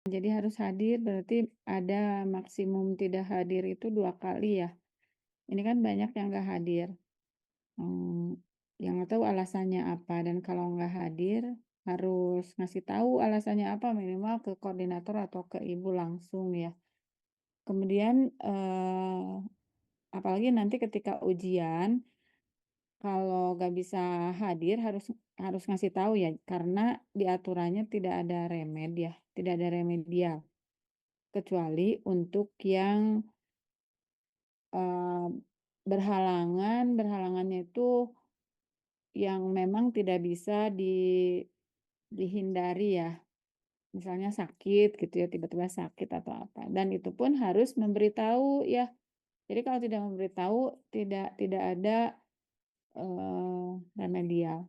Jadi harus hadir berarti ada maksimum tidak hadir itu 2 kali ya? Ini kan banyak yang nggak hadir, mmm, yang nggak tahu alasannya apa dan kalau nggak hadir harus ngasih tahu alasannya apa minimal ke koordinator atau ke ibu langsung ya. Kemudian, apalagi nanti ketika ujian, kalau nggak bisa hadir harus ngasih tahu ya karena di aturannya tidak ada remed ya, tidak ada remedial. Kecuali untuk yang, eee, berhalangannya itu yang memang tidak bisa dihindari ya, misalnya sakit gitu ya, tiba-tiba sakit atau apa, dan itu pun harus memberitahu ya. Jadi kalau tidak memberitahu tidak ada, remedial.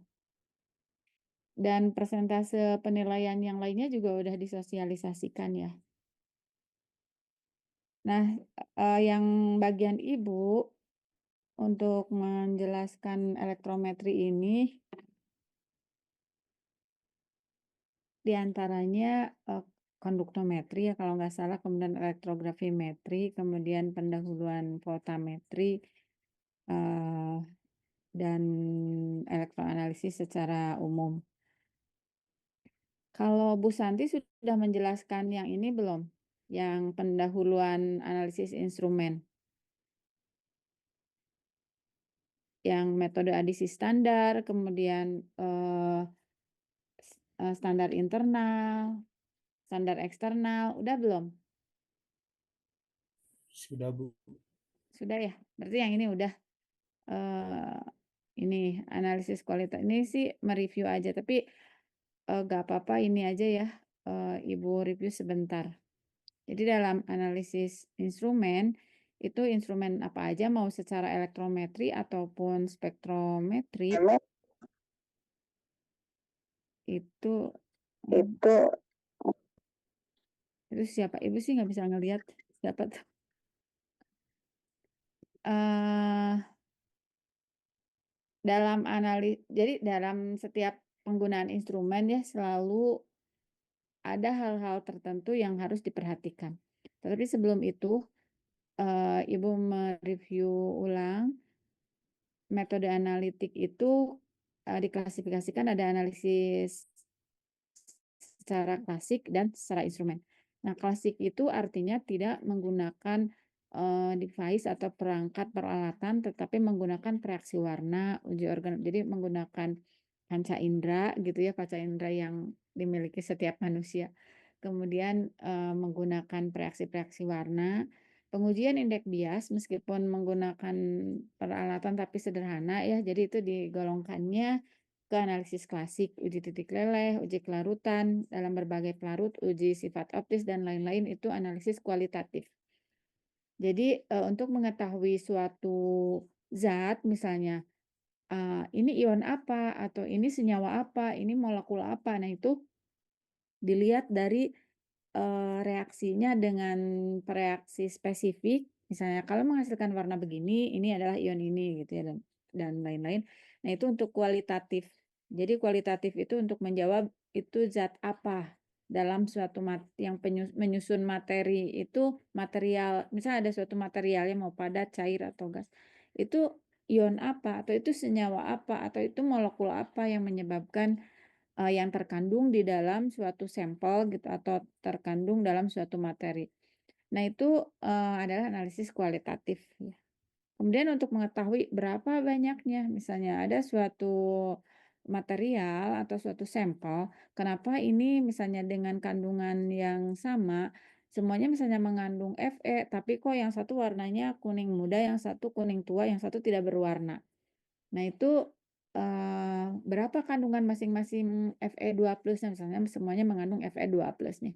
Dan persentase penilaian yang lainnya juga udah disosialisasikan ya. Nah, yang bagian ibu untuk menjelaskan elektrometri ini, di antaranya, konduktometri ya kalau nggak salah, kemudian elektrografimetri, kemudian pendahuluan voltametri, eee, dan elektroanalisis secara umum. Kalau Bu Santi sudah menjelaskan yang ini belum? Yang pendahuluan analisis instrumen, yang metode adisi standar, kemudian, standar internal, standar eksternal, udah belum? Sudah, Bu. Sudah ya? Berarti yang ini udah, eee, ini analisis kualitas ini sih mereview aja, tapi, nggak apa-apa ini aja ya, Ibu review sebentar. Jadi dalam analisis instrumen, itu instrumen apa aja mau secara elektrometri ataupun spektrometri, itu, mmm, Itu itu siapa? Ibu sih nggak bisa ngelihat siapa tuh. Eee, jadi dalam setiap penggunaan instrumen ya selalu ada hal-hal tertentu yang harus diperhatikan. Tetapi sebelum itu, Ibu mereview ulang metode analitik itu, diklasifikasikan ada analisis secara klasik dan secara instrumen. Nah, klasik itu artinya tidak menggunakan, device atau perangkat peralatan, tetapi menggunakan reaksi warna, uji organ jadi menggunakan panca indera gitu ya, panca indera yang dimiliki setiap manusia. Kemudian, menggunakan reaksi-reaksi warna, pengujian indeks bias meskipun menggunakan peralatan tapi sederhana ya, jadi itu digolongkannya ke analisis klasik, uji titik leleh, uji kelarutan dalam berbagai pelarut, uji sifat optis, dan lain-lain itu analisis kualitatif. Jadi, untuk mengetahui suatu zat misalnya, ini ion apa, atau ini senyawa apa, ini molekul apa. Nah itu dilihat dari, reaksinya dengan reaksi spesifik, misalnya kalau menghasilkan warna begini, ini adalah ion ini gitu ya dan lain-lain. Nah itu untuk kualitatif. Jadi kualitatif itu untuk menjawab itu zat apa dalam suatu yang menyusun materi itu material, misalnya ada suatu material yang mau padat, cair, atau gas. Itu ion apa, atau itu senyawa apa, atau itu molekul apa yang menyebabkan yang terkandung di dalam suatu sampel gitu atau terkandung dalam suatu materi. Nah itu, adalah analisis kualitatif ya. Kemudian untuk mengetahui berapa banyaknya, misalnya ada suatu material atau suatu sampel, kenapa ini misalnya dengan kandungan yang sama, semuanya misalnya mengandung Fe, tapi kok yang satu warnanya kuning muda, yang satu kuning tua, yang satu tidak berwarna. Nah itu, berapa kandungan masing-masing Fe2+-nya, misalnya semuanya mengandung Fe2+ nih.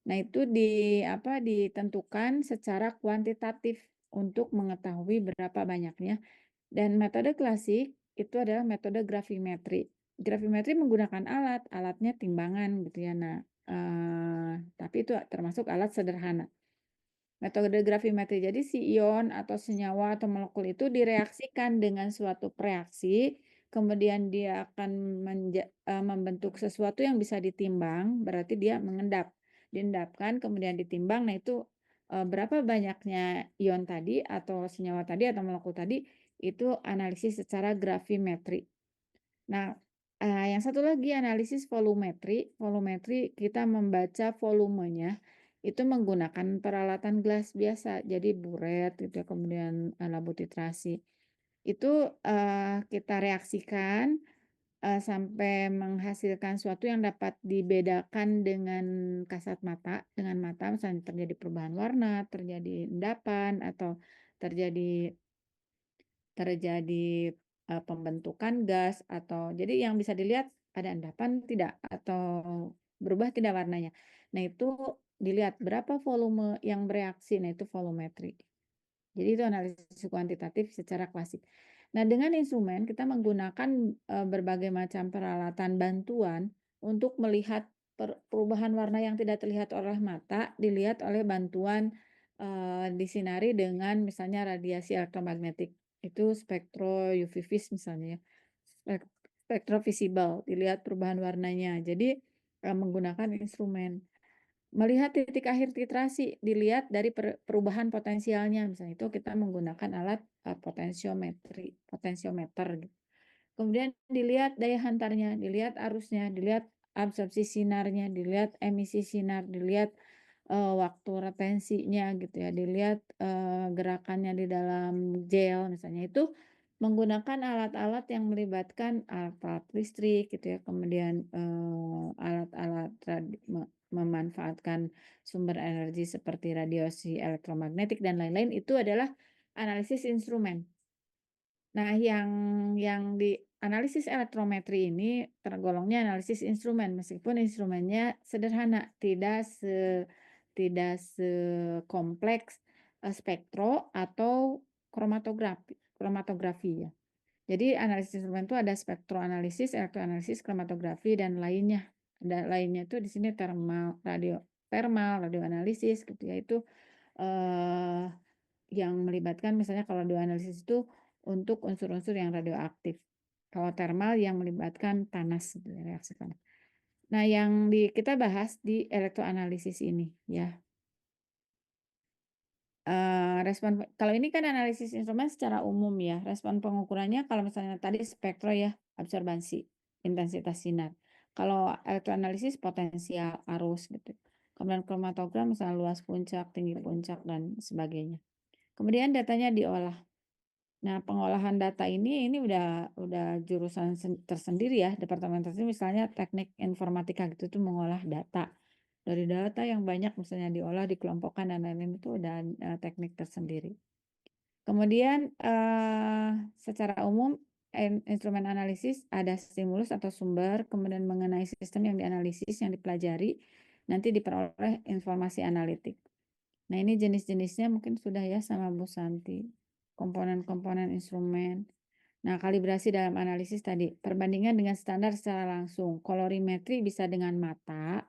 Nah itu ditentukan secara kuantitatif untuk mengetahui berapa banyaknya, dan metode klasik itu adalah metode gravimetri. Gravimetri menggunakan alat, alatnya timbangan gitu ya. Nah, tapi itu termasuk alat sederhana. Metode gravimetri. Jadi si ion atau senyawa atau molekul itu direaksikan dengan suatu reaksi, kemudian dia akan membentuk sesuatu yang bisa ditimbang, berarti dia mengendap. diendapkan, kemudian ditimbang. Nah itu, berapa banyaknya ion tadi atau senyawa tadi atau molekul tadi, itu analisis secara gravimetri. Nah, yang satu lagi analisis volumetri. Volumetri kita membaca volumenya itu menggunakan peralatan gelas biasa, jadi buret gitu ya, kemudian, labu titrasi. Itu, kita reaksikan, sampai menghasilkan suatu yang dapat dibedakan dengan kasat mata, dengan mata misalnya terjadi perubahan warna, terjadi endapan, atau terjadi terjadi, pembentukan gas atau jadi yang bisa dilihat ada endapan tidak atau berubah tidak warnanya. Nah itu dilihat berapa volume yang bereaksi, nah itu volumetri. Jadi itu analisis kuantitatif secara klasik. Nah, dengan instrumen kita menggunakan, berbagai macam peralatan bantuan untuk melihat perubahan warna yang tidak terlihat oleh mata, dilihat oleh bantuan, disinari dengan misalnya radiasi elektromagnetik. Itu spektro UV vis misalnya ya, spektrovisibel, dilihat perubahan warnanya. Jadi, menggunakan instrumen. Melihat titik akhir titrasi, dilihat dari perubahan potensialnya, misalnya itu kita menggunakan alat, potensiometer gitu. Kemudian dilihat daya hantarnya, dilihat arusnya, dilihat absorpsi sinarnya, dilihat emisi sinar, dilihat, waktu retensinya gitu ya, dilihat, gerakannya di dalam gel misalnya. Itu menggunakan alat-alat yang melibatkan alat-alat listrik gitu ya, kemudian, alat-alat memanfaatkan sumber energi seperti radiasi elektromagnetik dan lain-lain, itu adalah analisis instrumen. Nah, yang di analisis elektrometri ini tergolongnya analisis instrumen, meskipun instrumennya sederhana, tidak sekompleks, spektro atau kromatografi ya. Jadi analisis instrumen itu ada spektroanalisis, elektroanalisis, kromatografi, dan lainnya. Ada lainnya itu di sini radioanalisis gitu ya, itu, eee, yang melibatkan misalnya kalau radioanalisis itu untuk unsur-unsur yang radioaktif. Kalau termal yang melibatkan panas gitu ya, reaksi panas. Nah, yang kita bahas di elektroanalisis ini ya. Respon kalau ini kan analisis instrumen secara umum ya, respon pengukurannya kalau misalnya tadi spektro ya, absorbansi, intensitas sinar. Kalau elektroanalisis potensial, arus gitu. Kemudian kromatogram misalnya luas puncak, tinggi puncak, dan sebagainya. Kemudian datanya diolah. Nah, pengolahan data ini udah jurusan tersendiri ya, departemen tersendiri misalnya teknik informatika gitu tuh mengolah data. Dari data yang banyak misalnya diolah, dikelompokkan dan lain-lain itu udah, teknik tersendiri. Kemudian, secara umum instrumen analisis ada stimulus atau sumber, kemudian mengenai sistem yang dianalisis, yang dipelajari, nanti diperoleh informasi analitik. Nah, ini jenis-jenisnya mungkin sudah ya sama Bu Santi. Komponen-komponen instrumen. Nah, kalibrasi dalam analisis tadi, perbandingan dengan standar secara langsung. Kolorimetri bisa dengan mata.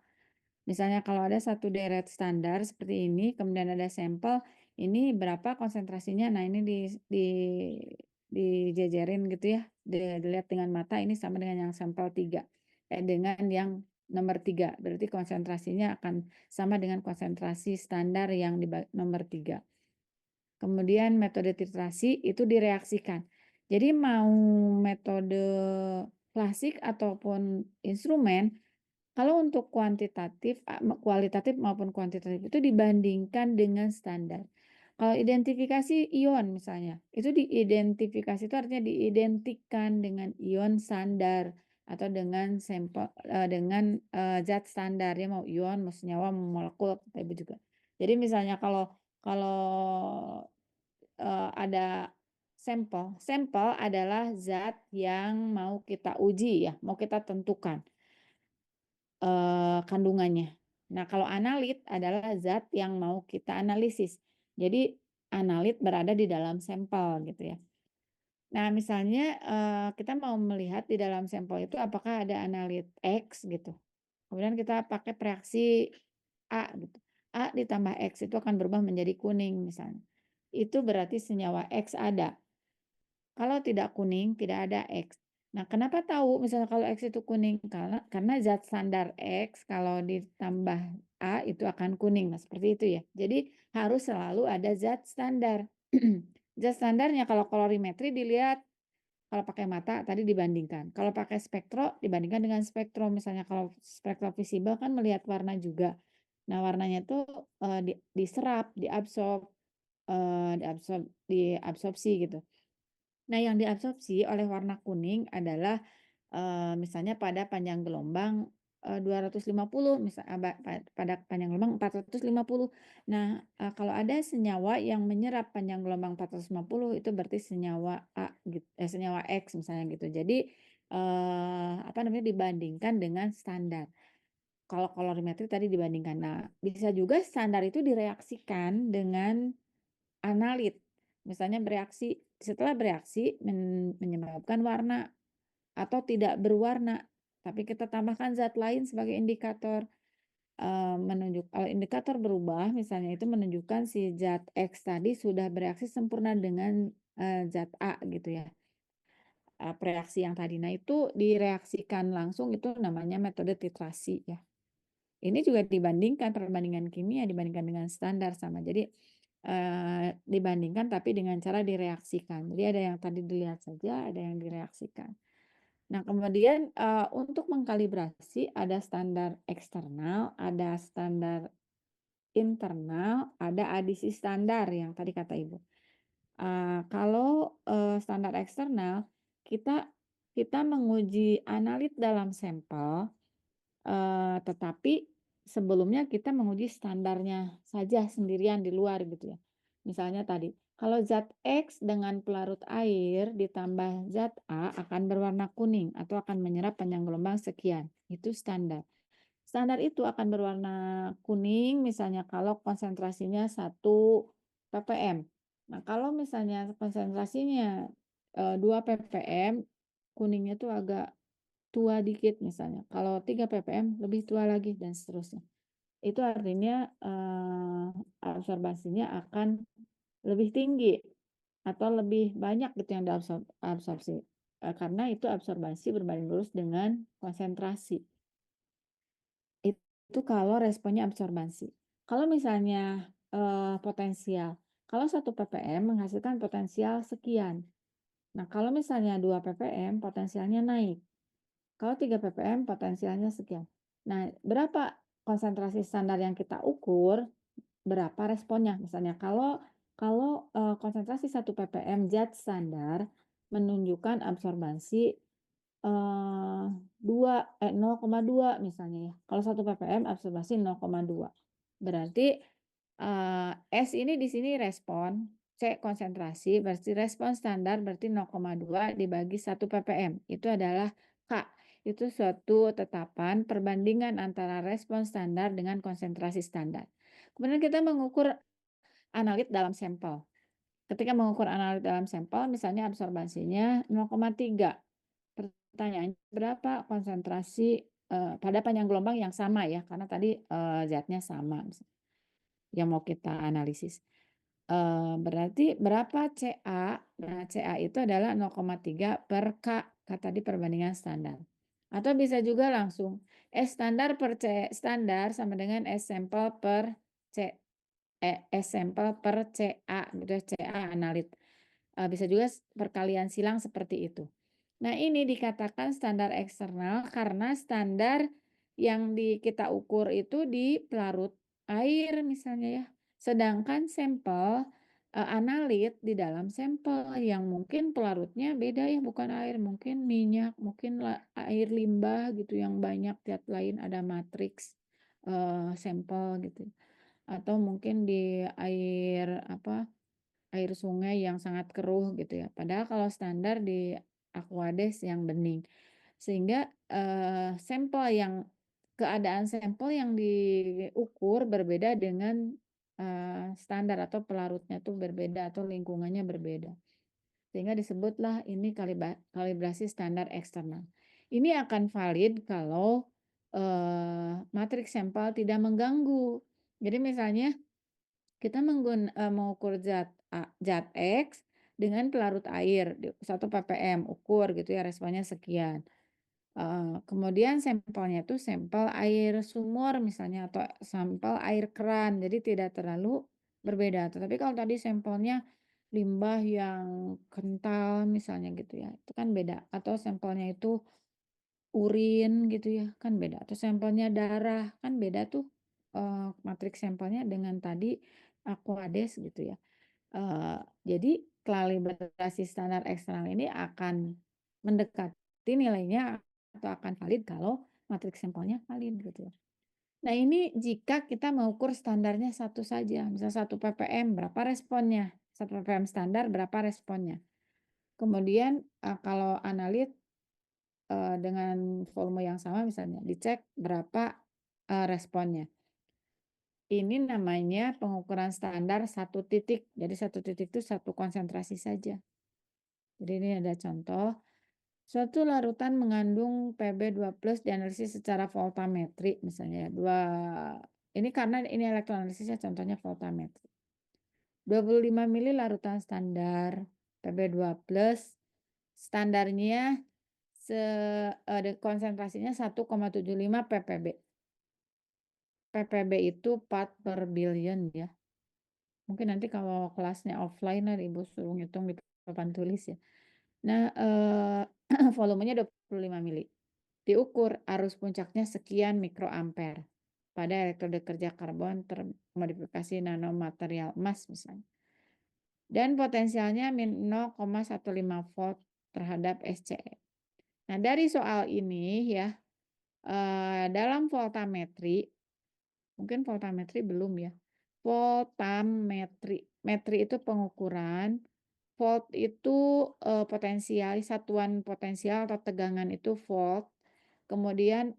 Misalnya kalau ada satu deret standar seperti ini, kemudian ada sampel, ini berapa konsentrasinya. Nah, ini dijejerin gitu ya. Dilihat dengan mata ini sama dengan yang sampel 3. Dengan yang nomor 3. Berarti konsentrasinya akan sama dengan konsentrasi standar yang di nomor 3. Kemudian metode titrasi itu direaksikan. Jadi mau metode klasik ataupun instrumen, kalau untuk kualitatif maupun kuantitatif itu dibandingkan dengan standar. Kalau identifikasi ion misalnya, itu diidentifikasi itu artinya diidentikan dengan ion standar atau dengan sampel dengan, zat standar, ya mau ion, mau senyawa, mau molekul, kayak juga. Jadi misalnya kalau kalau, ada sampel, sampel adalah zat yang mau kita uji ya, mau kita tentukan kandungannya. Nah, kalau analit adalah zat yang mau kita analisis. Jadi analit berada di dalam sampel gitu ya. Nah, misalnya, kita mau melihat di dalam sampel itu apakah ada analit X gitu. Kemudian kita pakai reaksi A gitu. A ditambah X itu akan berubah menjadi kuning misalnya. Itu berarti senyawa X ada. Kalau tidak kuning, tidak ada X. Nah, kenapa tahu misalnya kalau X itu kuning? Karena zat standar X kalau ditambah A itu akan kuning. Nah, seperti itu ya. Jadi harus selalu ada zat standar. Zat standarnya kalau kolorimetri dilihat kalau pakai mata tadi dibandingkan. Kalau pakai spektro dibandingkan dengan spektrum. Misalnya kalau spektro visible kan melihat warna juga. Nah, warnanya itu diserap, diabsorpsi gitu. Nah, yang diabsorpsi oleh warna kuning adalah misalnya pada panjang gelombang 250 pada panjang gelombang 450. Nah, kalau ada senyawa yang menyerap panjang gelombang 450 itu berarti senyawa senyawa X misalnya gitu. Jadi, apa namanya, dibandingkan dengan standar. Kalau kolorimetri tadi dibandingkan. Nah, bisa juga standar itu direaksikan dengan analit. Misalnya setelah bereaksi menyebabkan warna atau tidak berwarna, tapi kita tambahkan zat lain sebagai indikator, kalau indikator berubah misalnya itu menunjukkan si zat X tadi sudah bereaksi sempurna dengan, zat A gitu ya, reaksi yang tadi. Nah itu direaksikan langsung itu namanya metode titrasi ya. Ini juga perbandingan kimia dibandingkan dengan standar sama. Jadi, dibandingkan tapi dengan cara direaksikan. Jadi ada yang tadi dilihat saja, ada yang direaksikan. Nah, kemudian, untuk mengkalibrasi ada standar eksternal, ada standar internal, ada adisi standar yang tadi kata Ibu. Kalau, standar eksternal, kita kita menguji analit dalam sampel, tetapi sebelumnya kita menguji standarnya saja sendirian di luar gitu ya. Misalnya tadi, kalau zat X dengan pelarut air ditambah zat A akan berwarna kuning atau akan menyerap panjang gelombang sekian, itu standar. Standar itu akan berwarna kuning misalnya kalau konsentrasinya 1 ppm. Nah, kalau misalnya konsentrasinya, 2 ppm, kuningnya tuh agak tua dikit misalnya, kalau 3 ppm lebih tua lagi dan seterusnya. Itu artinya, absorbasinya akan lebih tinggi atau lebih banyak gitu yang absorpsi, karena itu absorbasi berbanding lurus dengan konsentrasi. Itu kalau responnya absorbasi. Kalau misalnya, potensial, kalau 1 ppm menghasilkan potensial sekian. Nah, kalau misalnya 2 ppm potensialnya naik. Kalau 3 ppm potensialnya sekian. Nah, berapa konsentrasi standar yang kita ukur, berapa responnya. Misalnya kalau kalau, konsentrasi 1 ppm zat standar menunjukkan absorbasi, 0,2 misalnya ya. Kalau 1 ppm absorbasi 0,2. Berarti, S ini di sini respon, C konsentrasi, berarti respon standar berarti 0,2 dibagi 1 ppm, itu adalah K. Itu suatu tetapan perbandingan antara respon standar dengan konsentrasi standar. Kemudian kita mengukur analit dalam sampel. Ketika mengukur analit dalam sampel, misalnya absorbasinya 0,3. Pertanyaannya berapa konsentrasi, pada panjang gelombang yang sama ya, karena tadi, zatnya sama yang mau kita analisis. Berarti berapa CA? Nah, CA itu adalah 0,3 per K, tadi perbandingan standar. Atau bisa juga langsung S standar per C standar sama dengan S sampel per C S sampel per CA gitu ya, CA analit. Bisa juga perkalian silang seperti itu. Nah, ini dikatakan standar eksternal karena standar yang kita ukur itu di pelarut air misalnya ya. Sedangkan sampel, analit di dalam sampel yang mungkin pelarutnya beda ya, bukan air, mungkin minyak, mungkin air limbah gitu yang banyak zat lain, ada matriks, sampel gitu. Atau mungkin di air apa, air sungai yang sangat keruh gitu ya. Padahal kalau standar di Aquades yang bening. Sehingga, keadaan sampel yang diukur berbeda dengan, standar atau pelarutnya tuh berbeda atau lingkungannya berbeda. Sehingga disebutlah ini kalibrasi standar eksternal. Ini akan valid kalau, matriks sampel tidak mengganggu. Jadi misalnya kita mengukur zat X, dengan pelarut air 1 ppm, ukur gitu ya responnya sekian. Kemudian sampelnya itu sampel air sumur misalnya atau sampel air keran, jadi tidak terlalu berbeda. Tetapi kalau tadi sampelnya limbah yang kental misalnya gitu ya, itu kan beda. Atau sampelnya itu urin gitu ya, kan beda. Atau sampelnya darah, kan beda tuh, matriks sampelnya dengan tadi Aquades gitu ya. Jadi kalibrasi standar eksternal ini akan mendekati nilainya atau akan valid kalau matriks sampelnya valid gitu ya. Nah ini jika kita mengukur standarnya satu saja, misal 1 ppm berapa responnya, 1 ppm standar berapa responnya. Kemudian, kalau analit, dengan volume yang sama misalnya dicek berapa, responnya. Ini namanya pengukuran standar satu titik. Jadi satu titik itu satu konsentrasi saja. Jadi ini ada contoh, suatu larutan mengandung Pb2+ dianalisis secara voltametri misalnya ya, ini karena ini elektroanalisisnya contohnya voltametri. 25 mili larutan standar Pb2+, standarnya konsentrasinya 1,75 ppb. ppb itu part per billion ya. Mungkin nanti kalau kelasnya offline lah Ibu suruh ngitung di papan tulis ya. Nah, volumenya 25 mili. Diukur arus puncaknya sekian mikroampere pada elektrode kerja karbon termodifikasi nanomaterial emas misalnya. Dan potensialnya min 0,15 volt terhadap SCE. Nah, dari soal ini ya, dalam voltametri, mungkin voltametri belum ya. Voltametri, metri itu pengukuran, volt itu, potensial, satuan potensial atau tegangan itu volt, kemudian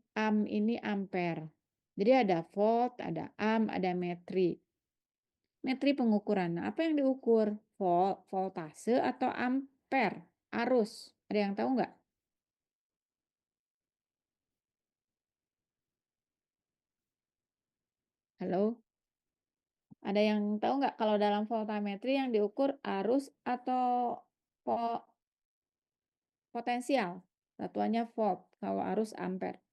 ini ampere. Jadi ada volt, ada ada metri. Metri pengukuran, nah apa yang diukur? Voltase atau ampere, arus, ada yang tahu nggak? Halo? Ada yang tahu nggak kalau dalam voltametri yang diukur arus atau po potensial? Satuannya volt, kalau arus ampere.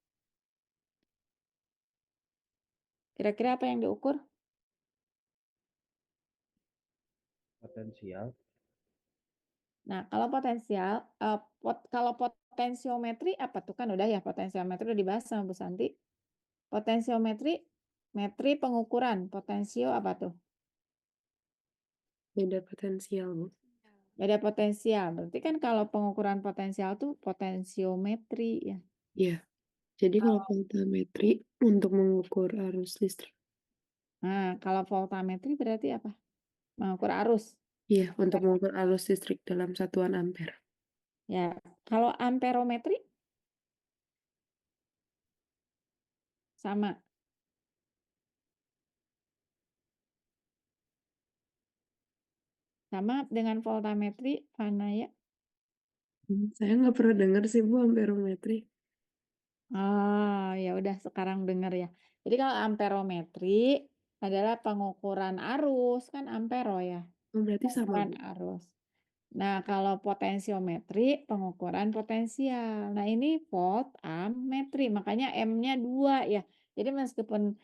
Kira-kira apa yang diukur? Potensial. Nah, kalau potensial, kalau potensiometri apa tuh? Kan udah ya potensiometri udah dibahas sama Bu Santi. Potensiometri, metri pengukuran, potensio apa tuh? Beda potensial, Bu. Beda potensial. Berarti kan kalau pengukuran potensial tuh potensiometri ya. Iya. Jadi kalau voltametri untuk mengukur arus listrik. Nah, kalau voltametri berarti apa? Mengukur arus. Iya, untuk mengukur arus listrik dalam satuan ampere. Ya, kalau amperometri sama. Sama dengan voltametri, mana ya? Saya nggak pernah dengar sih, Bu, amperometri. Oh, ya udah sekarang dengar ya. Jadi kalau amperometri adalah pengukuran arus, kan ampero ya. Oh, berarti sama, Pengukuran Bu. arus. Nah, kalau potensiometri pengukuran potensial. Nah, ini volt, metri, makanya M-nya 2 ya. Jadi meskipun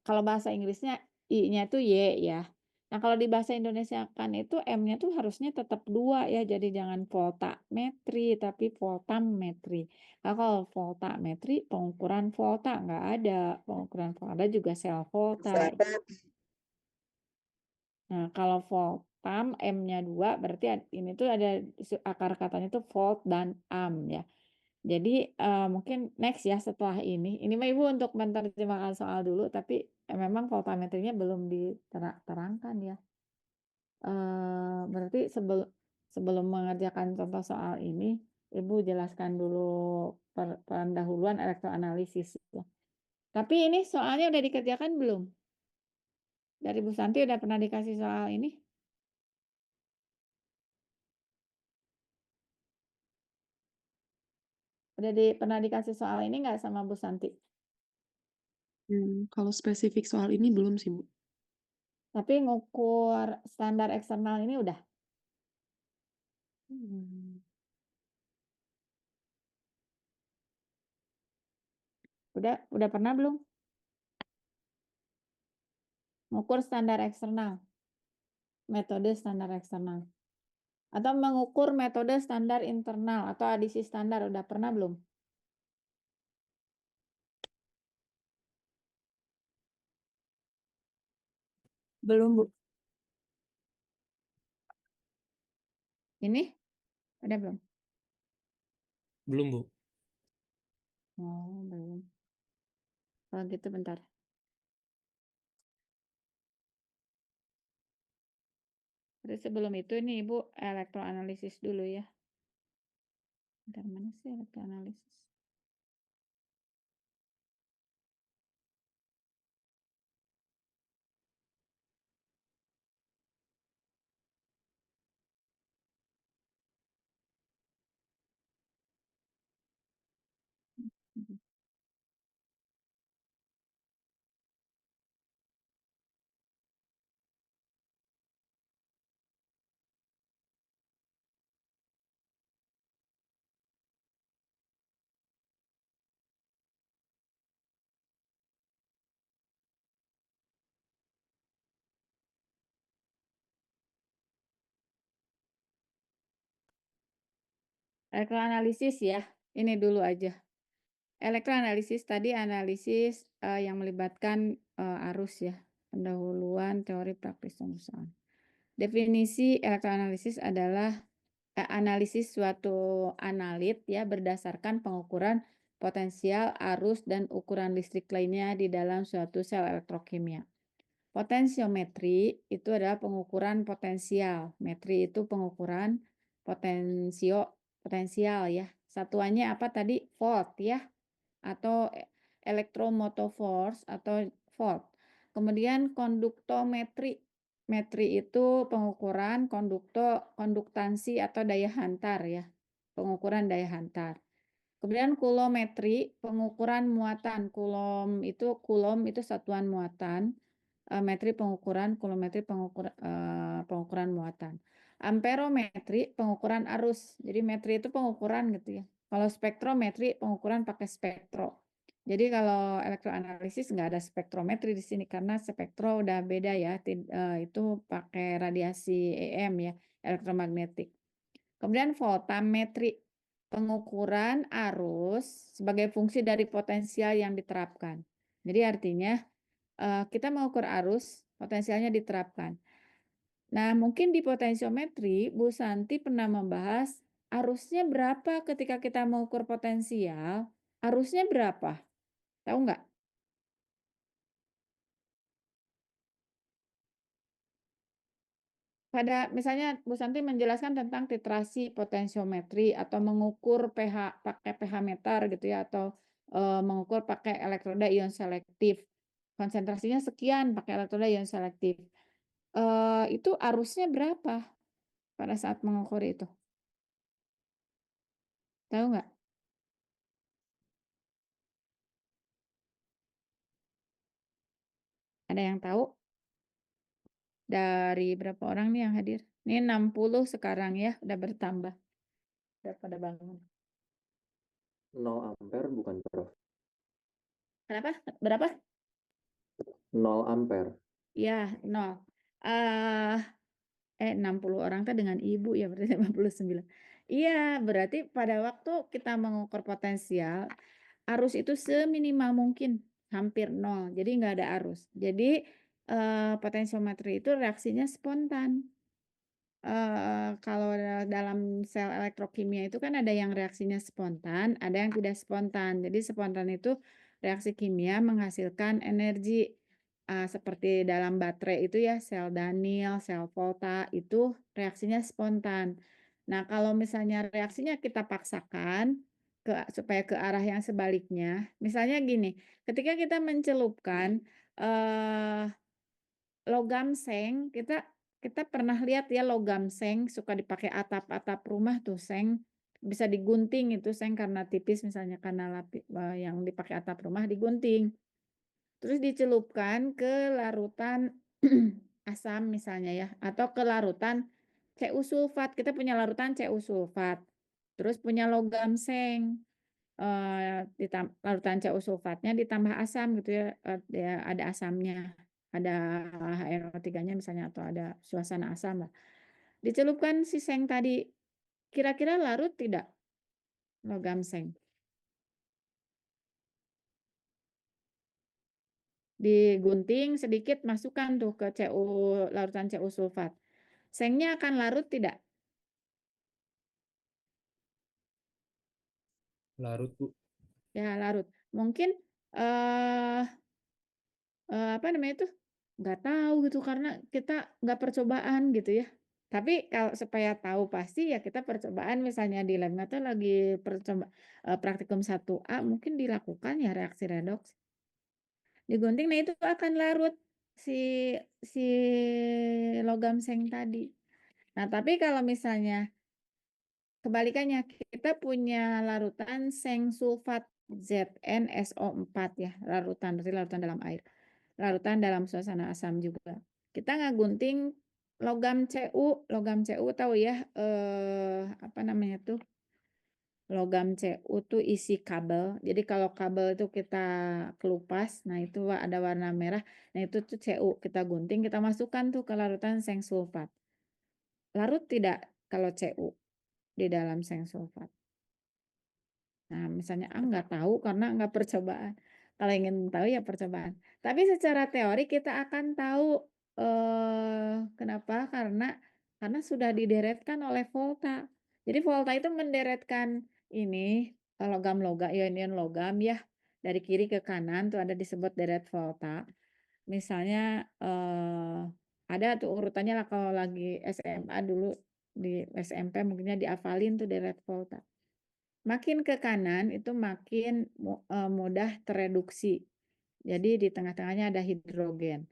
kalau bahasa Inggrisnya I-nya itu Y ya. Nah, kalau di bahasa Indonesia kan itu M-nya tuh harusnya tetap 2 ya. Jadi jangan voltametri tapi voltammetri. Nah, kalau voltametri pengukuran volta nggak ada. Pengukuran volta ada juga sel volta. Nah, kalau voltam M-nya 2 berarti ini tuh ada akar katanya tuh volt dan am ya. Jadi mungkin next ya setelah ini. Ini mah Ibu untuk menerjemahkan soal dulu tapi memang voltametrinya belum diterangkan ya. Berarti sebelum mengerjakan contoh soal ini, Ibu jelaskan dulu pendahuluan elektroanalisis ya. Tapi ini soalnya udah dikerjakan belum? Dari Bu Santi udah pernah dikasih soal ini? Udah pernah dikasih soal ini nggak sama Bu Santi? Kalau spesifik soal ini belum sih, Bu. Tapi ngukur standar eksternal ini udah? Hmm. Udah pernah belum mengukur standar eksternal, metode standar eksternal, atau mengukur metode standar internal atau adisi standar, udah pernah belum? Belum, Bu. Ini udah belum? Belum, Bu. Oh, belum. Kalau gitu bentar. Terus sebelum itu nih Ibu elektroanalisis dulu ya. Bentar, mana sih elektroanalisis? Elektroanalisis ya. Ini dulu aja. Elektroanalisis tadi analisis yang melibatkan arus ya. Pendahuluan teori praktis pengusaan. Definisi elektroanalisis adalah analisis suatu analit ya berdasarkan pengukuran potensial arus dan ukuran listrik lainnya di dalam suatu sel elektrokimia. Potensiometri itu adalah pengukuran potensial. Metri itu pengukuran potensial ya. Satuannya apa tadi? Volt ya atau electromotive atau volt. Kemudian konduktometri. Metri itu pengukuran konduktansi atau daya hantar ya. Pengukuran daya hantar. Kemudian kulometri, pengukuran muatan. Kulom itu satuan muatan. Metri pengukuran, kulometri pengukuran muatan. Amperometri pengukuran arus. Jadi metri itu pengukuran gitu ya. Kalau spektrometri pengukuran pakai spektro. Jadi kalau elektroanalisis nggak ada spektrometri di sini karena spektro udah beda ya. Itu pakai radiasi EM ya, elektromagnetik. Kemudian voltametri, pengukuran arus sebagai fungsi dari potensial yang diterapkan. Jadi artinya kita mengukur arus, potensialnya diterapkan. Nah, mungkin di potensiometri, Bu Santi pernah membahas arusnya berapa ketika kita mengukur potensial, arusnya berapa? Tahu nggak? Pada misalnya Bu Santi menjelaskan tentang titrasi potensiometri atau mengukur pH pakai pH meter gitu ya atau mengukur pakai elektroda ion selektif. Konsentrasinya sekian pakai elektroda ion selektif. Itu arusnya berapa pada saat mengukur itu? Tahu nggak? Ada yang tahu? Dari berapa orang nih yang hadir? Ini 60 sekarang ya, udah bertambah. Udah pada bangun. 0 ampere bukan, Prof. Kenapa? Berapa? 0 ampere. Ya, 0. 60 orang teh dengan ibu ya, berarti 59. Iya, berarti pada waktu kita mengukur potensial, arus itu seminimal mungkin, hampir 0. Jadi nggak ada arus. Jadi potensiometri itu reaksinya spontan. Kalau dalam sel elektrokimia itu kan ada yang reaksinya spontan, ada yang tidak spontan. Jadi spontan itu reaksi kimia menghasilkan energi seperti dalam baterai itu ya sel Daniell, sel Volta itu reaksinya spontan. Nah, kalau misalnya reaksinya kita paksakan supaya ke arah yang sebaliknya, misalnya gini, ketika kita mencelupkan eh, logam seng, kita pernah lihat ya logam seng suka dipakai atap-atap rumah tuh seng bisa digunting itu seng karena tipis misalnya karena yang dipakai atap rumah digunting. Terus dicelupkan ke larutan asam misalnya ya atau ke larutan Cu sulfat, kita punya larutan Cu sulfat, terus punya logam seng, larutan Cu sulfatnya ditambah asam gitu ya, ya ada asamnya, ada HNO3-nya misalnya atau ada suasana asam lah. Dicelupkan si seng tadi, kira-kira larut tidak logam seng? Digunting sedikit, masukkan tuh ke larutan Cu sulfat. Sengnya akan larut tidak? Larut, Bu. Ya, larut. Mungkin apa namanya itu? Nggak tahu gitu karena kita nggak percobaan gitu ya. Tapi kalau supaya tahu pasti ya kita percobaan misalnya di lab atau lagi praktikum 1A mungkin dilakukan ya reaksi redoks. Digunting, nah itu akan larut si si logam seng tadi. Nah, tapi kalau misalnya kebalikannya, kita punya larutan seng sulfat ZnSO4 ya, berarti larutan dalam air. Larutan dalam suasana asam juga. Kita ngegunting logam Cu tahu ya, apa namanya tuh? Logam Cu tuh isi kabel. Jadi kalau kabel itu kita kelupas, nah itu ada warna merah. Nah itu tuh Cu kita gunting, kita masukkan tuh ke larutan seng sulfat. Larut tidak kalau Cu di dalam seng sulfat? Nah, misalnya nggak tahu karena nggak percobaan. Kalau ingin tahu ya percobaan. Tapi secara teori kita akan tahu kenapa? Karena sudah dideretkan oleh Volta. Jadi Volta itu menderetkan ini logam-logam, ion-ion logam ya dari kiri ke kanan tuh ada disebut deret Volta. Misalnya ada tuh urutannya lah kalau lagi SMA dulu di SMP mungkinnya diafalin tuh deret Volta. Makin ke kanan itu makin mudah tereduksi. Jadi di tengah-tengahnya ada hidrogen.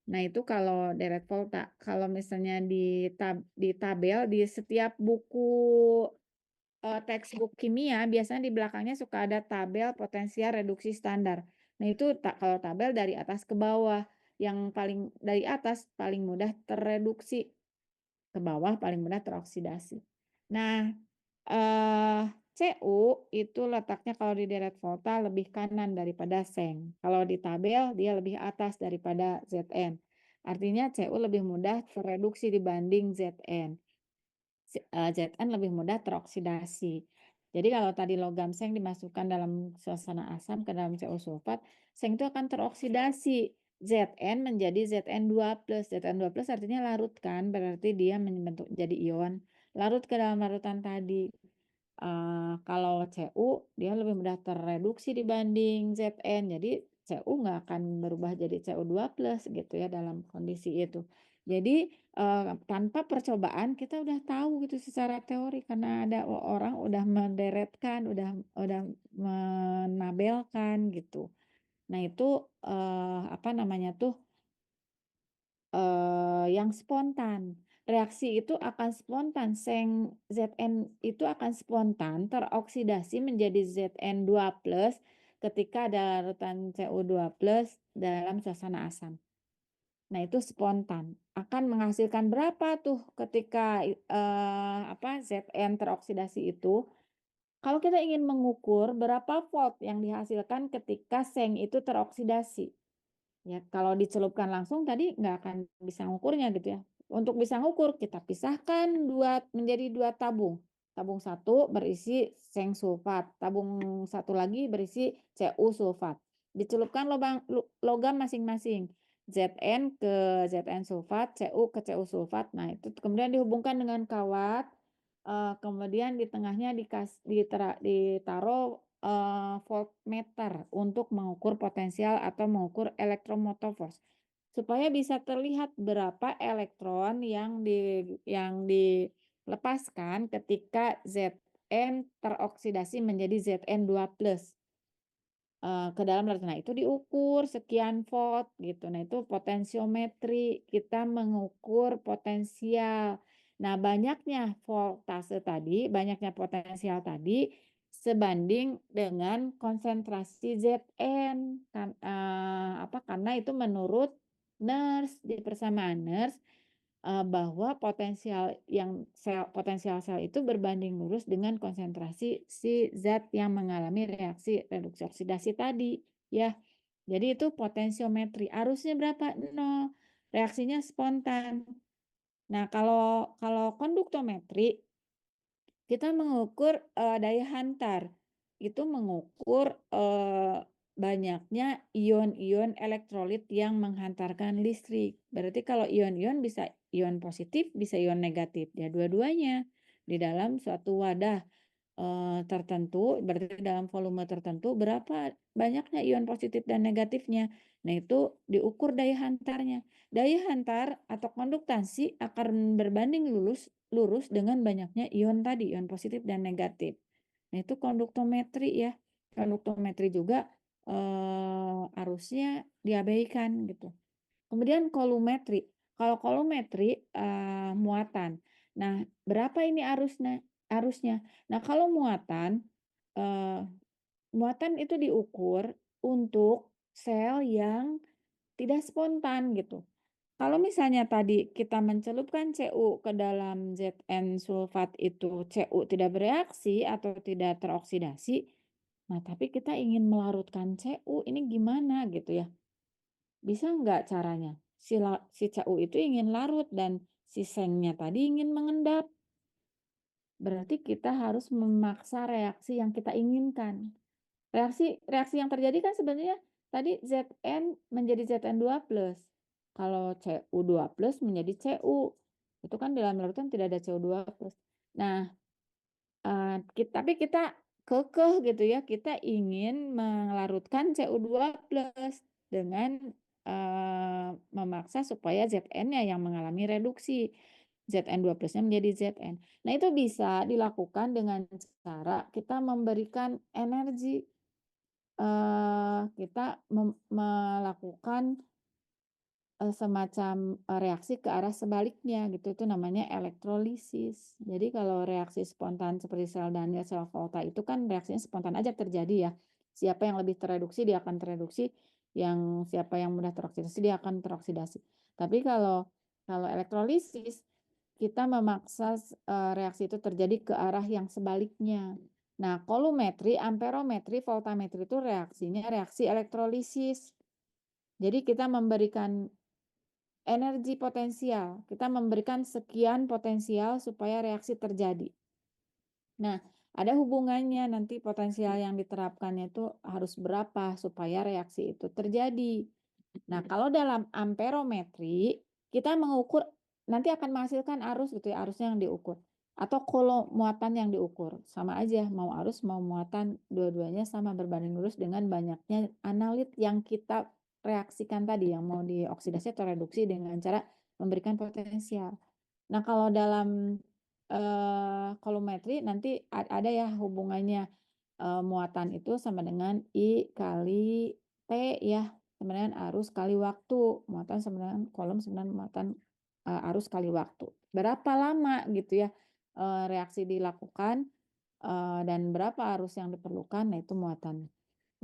Nah, itu kalau deret Volta. Kalau misalnya di tabel di setiap buku textbook kimia biasanya di belakangnya suka ada tabel potensial reduksi standar. Nah, itu kalau tabel dari atas ke bawah. Yang paling dari atas paling mudah tereduksi, ke bawah paling mudah teroksidasi. Nah, Cu itu letaknya kalau di deret Volta lebih kanan daripada seng. Kalau di tabel dia lebih atas daripada Zn. Artinya Cu lebih mudah tereduksi dibanding Zn. Zn lebih mudah teroksidasi. Jadi kalau tadi logam seng dimasukkan dalam suasana asam ke dalam Cu sulfat, seng itu akan teroksidasi. Zn menjadi Zn2+. Zn2+ artinya larut kan, berarti dia membentuk jadi ion. Larut ke dalam larutan tadi. Kalau Cu dia lebih mudah tereduksi dibanding Zn. Jadi Cu nggak akan berubah jadi Cu2+ gitu ya dalam kondisi itu. Jadi tanpa percobaan kita udah tahu gitu secara teori karena ada orang udah menderetkan, udah menabelkan gitu. Nah, itu apa namanya tuh yang spontan. Reaksi itu akan spontan, seng Zn itu akan spontan teroksidasi menjadi Zn2+ ketika ada larutan Cu2+ dalam suasana asam. Nah, itu spontan. Akan menghasilkan berapa tuh ketika Zn teroksidasi itu? Kalau kita ingin mengukur berapa volt yang dihasilkan ketika seng itu teroksidasi. Ya, kalau dicelupkan langsung tadi nggak akan bisa ngukurnya gitu ya. Untuk bisa ngukur kita pisahkan menjadi 2 tabung. Tabung 1 berisi seng sulfat, tabung 1 lagi berisi Cu sulfat. Dicelupkan logam masing-masing. Zn ke Zn sulfat, Cu ke Cu sulfat. Nah, itu kemudian dihubungkan dengan kawat. Kemudian di tengahnya ditaruh voltmeter untuk mengukur potensial atau mengukur elektromotor supaya bisa terlihat berapa elektron yang dilepaskan ketika Zn teroksidasi menjadi Zn2+ ke dalam larutan. Nah, itu diukur sekian volt gitu. Nah, itu potensiometri, kita mengukur potensial. Nah, banyaknya voltase tadi, banyaknya potensial tadi sebanding dengan konsentrasi Zn karena itu menurut NERS di persamaan NERS bahwa potensial sel itu berbanding lurus dengan konsentrasi si zat yang mengalami reaksi reduksi oksidasi tadi, ya. Jadi itu potensiometri. Arusnya berapa? 0. Reaksinya spontan. Nah, kalau konduktometri kita mengukur daya hantar. Itu mengukur banyaknya ion-ion elektrolit yang menghantarkan listrik. Berarti kalau ion-ion bisa ion positif, bisa ion negatif. Ya, dua-duanya di dalam suatu wadah tertentu, berarti dalam volume tertentu berapa banyaknya ion positif dan negatifnya. Nah, itu diukur daya hantarnya. Daya hantar atau konduktansi akan berbanding lurus dengan banyaknya ion tadi, ion positif dan negatif. Nah, itu konduktometri ya. Konduktometri juga arusnya diabaikan gitu. Kemudian kolumetri. Kalau kolumetri muatan. Nah, berapa ini arusnya? Nah, kalau muatan itu diukur untuk sel yang tidak spontan gitu. Kalau misalnya tadi kita mencelupkan Cu ke dalam Zn sulfat itu Cu tidak bereaksi atau tidak teroksidasi, nah tapi kita ingin melarutkan Cu, ini gimana gitu ya? Bisa nggak caranya? Si Cu itu ingin larut dan si sengnya tadi ingin mengendap. Berarti kita harus memaksa reaksi yang kita inginkan. Reaksi yang terjadi kan sebenarnya tadi Zn menjadi Zn2+. Kalau Cu2+ menjadi Cu. Itu kan dalam larutan tidak ada Cu2+. Nah, tapi kita kekeh gitu ya, kita ingin melarutkan Cu2+ dengan memaksa supaya Zn-nya yang mengalami reduksi. Zn2+-nya menjadi Zn. Nah, itu bisa dilakukan dengan cara kita memberikan energi. Kita melakukan semacam reaksi ke arah sebaliknya gitu, itu namanya elektrolisis. Jadi kalau reaksi spontan seperti sel Daniell, sel Volta itu kan reaksinya spontan aja terjadi ya. Siapa yang lebih tereduksi dia akan tereduksi, siapa yang mudah teroksidasi dia akan teroksidasi. Tapi kalau elektrolisis kita memaksa reaksi itu terjadi ke arah yang sebaliknya. Nah, kolumetri, amperometri, voltametri itu reaksinya reaksi elektrolisis. Jadi kita memberikan energi potensial, kita memberikan sekian potensial supaya reaksi terjadi. Nah, ada hubungannya nanti potensial yang diterapkannya itu harus berapa supaya reaksi itu terjadi. Nah, kalau dalam amperometri kita mengukur nanti akan menghasilkan arus gitu ya, arusnya yang diukur atau muatan yang diukur. Sama aja, mau arus mau muatan dua-duanya sama berbanding lurus dengan banyaknya analit yang kita reaksikan tadi yang mau dioksidasi atau reduksi dengan cara memberikan potensial. Nah, kalau dalam kolumetri nanti ada ya hubungannya muatan itu sama dengan I kali T ya, sama dengan arus kali waktu. Muatan sama dengan kolom sama dengan muatan arus kali waktu. Berapa lama gitu ya reaksi dilakukan dan berapa arus yang diperlukan, nah itu muatan.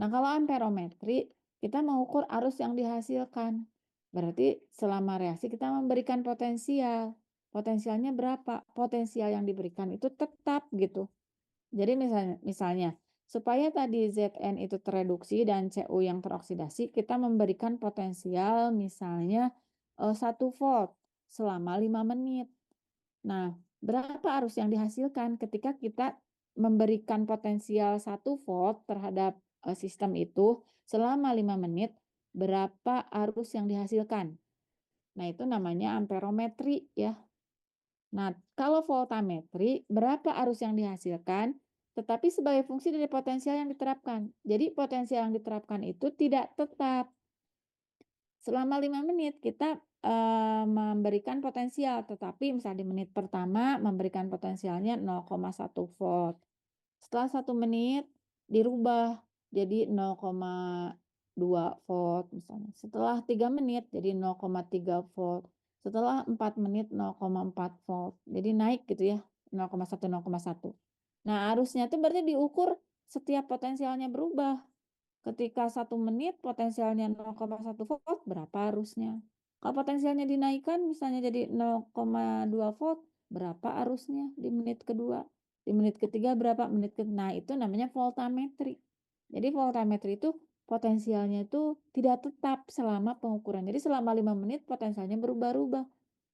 Nah, kalau amperometri kita mengukur arus yang dihasilkan. Berarti selama reaksi kita memberikan potensial. Potensialnya berapa? Potensial yang diberikan itu tetap gitu. Jadi misalnya supaya tadi Zn itu tereduksi dan Cu yang teroksidasi, kita memberikan potensial misalnya 1 volt selama 5 menit. Nah, berapa arus yang dihasilkan ketika kita memberikan potensial 1 volt terhadap sistem itu selama 5 menit, berapa arus yang dihasilkan? Nah, itu namanya amperometri ya. Nah, kalau voltametri, berapa arus yang dihasilkan, tetapi sebagai fungsi dari potensial yang diterapkan. Jadi potensial yang diterapkan itu tidak tetap. Selama 5 menit kita memberikan potensial, tetapi misalnya di menit pertama memberikan potensialnya 0,1 volt. Setelah 1 menit dirubah jadi 0,2 volt misalnya. Setelah 3 menit jadi 0,3 volt. Setelah 4 menit 0,4 volt. Jadi naik gitu ya, 0,1, 0,1. Nah, arusnya itu berarti diukur setiap potensialnya berubah. Ketika 1 menit potensialnya 0,1 volt, berapa arusnya? Kalau potensialnya dinaikkan misalnya jadi 0,2 volt, berapa arusnya di menit kedua, di menit ketiga berapa, nah itu namanya voltametri. Jadi voltametri itu potensialnya itu tidak tetap selama pengukuran. Jadi selama 5 menit potensialnya berubah-ubah.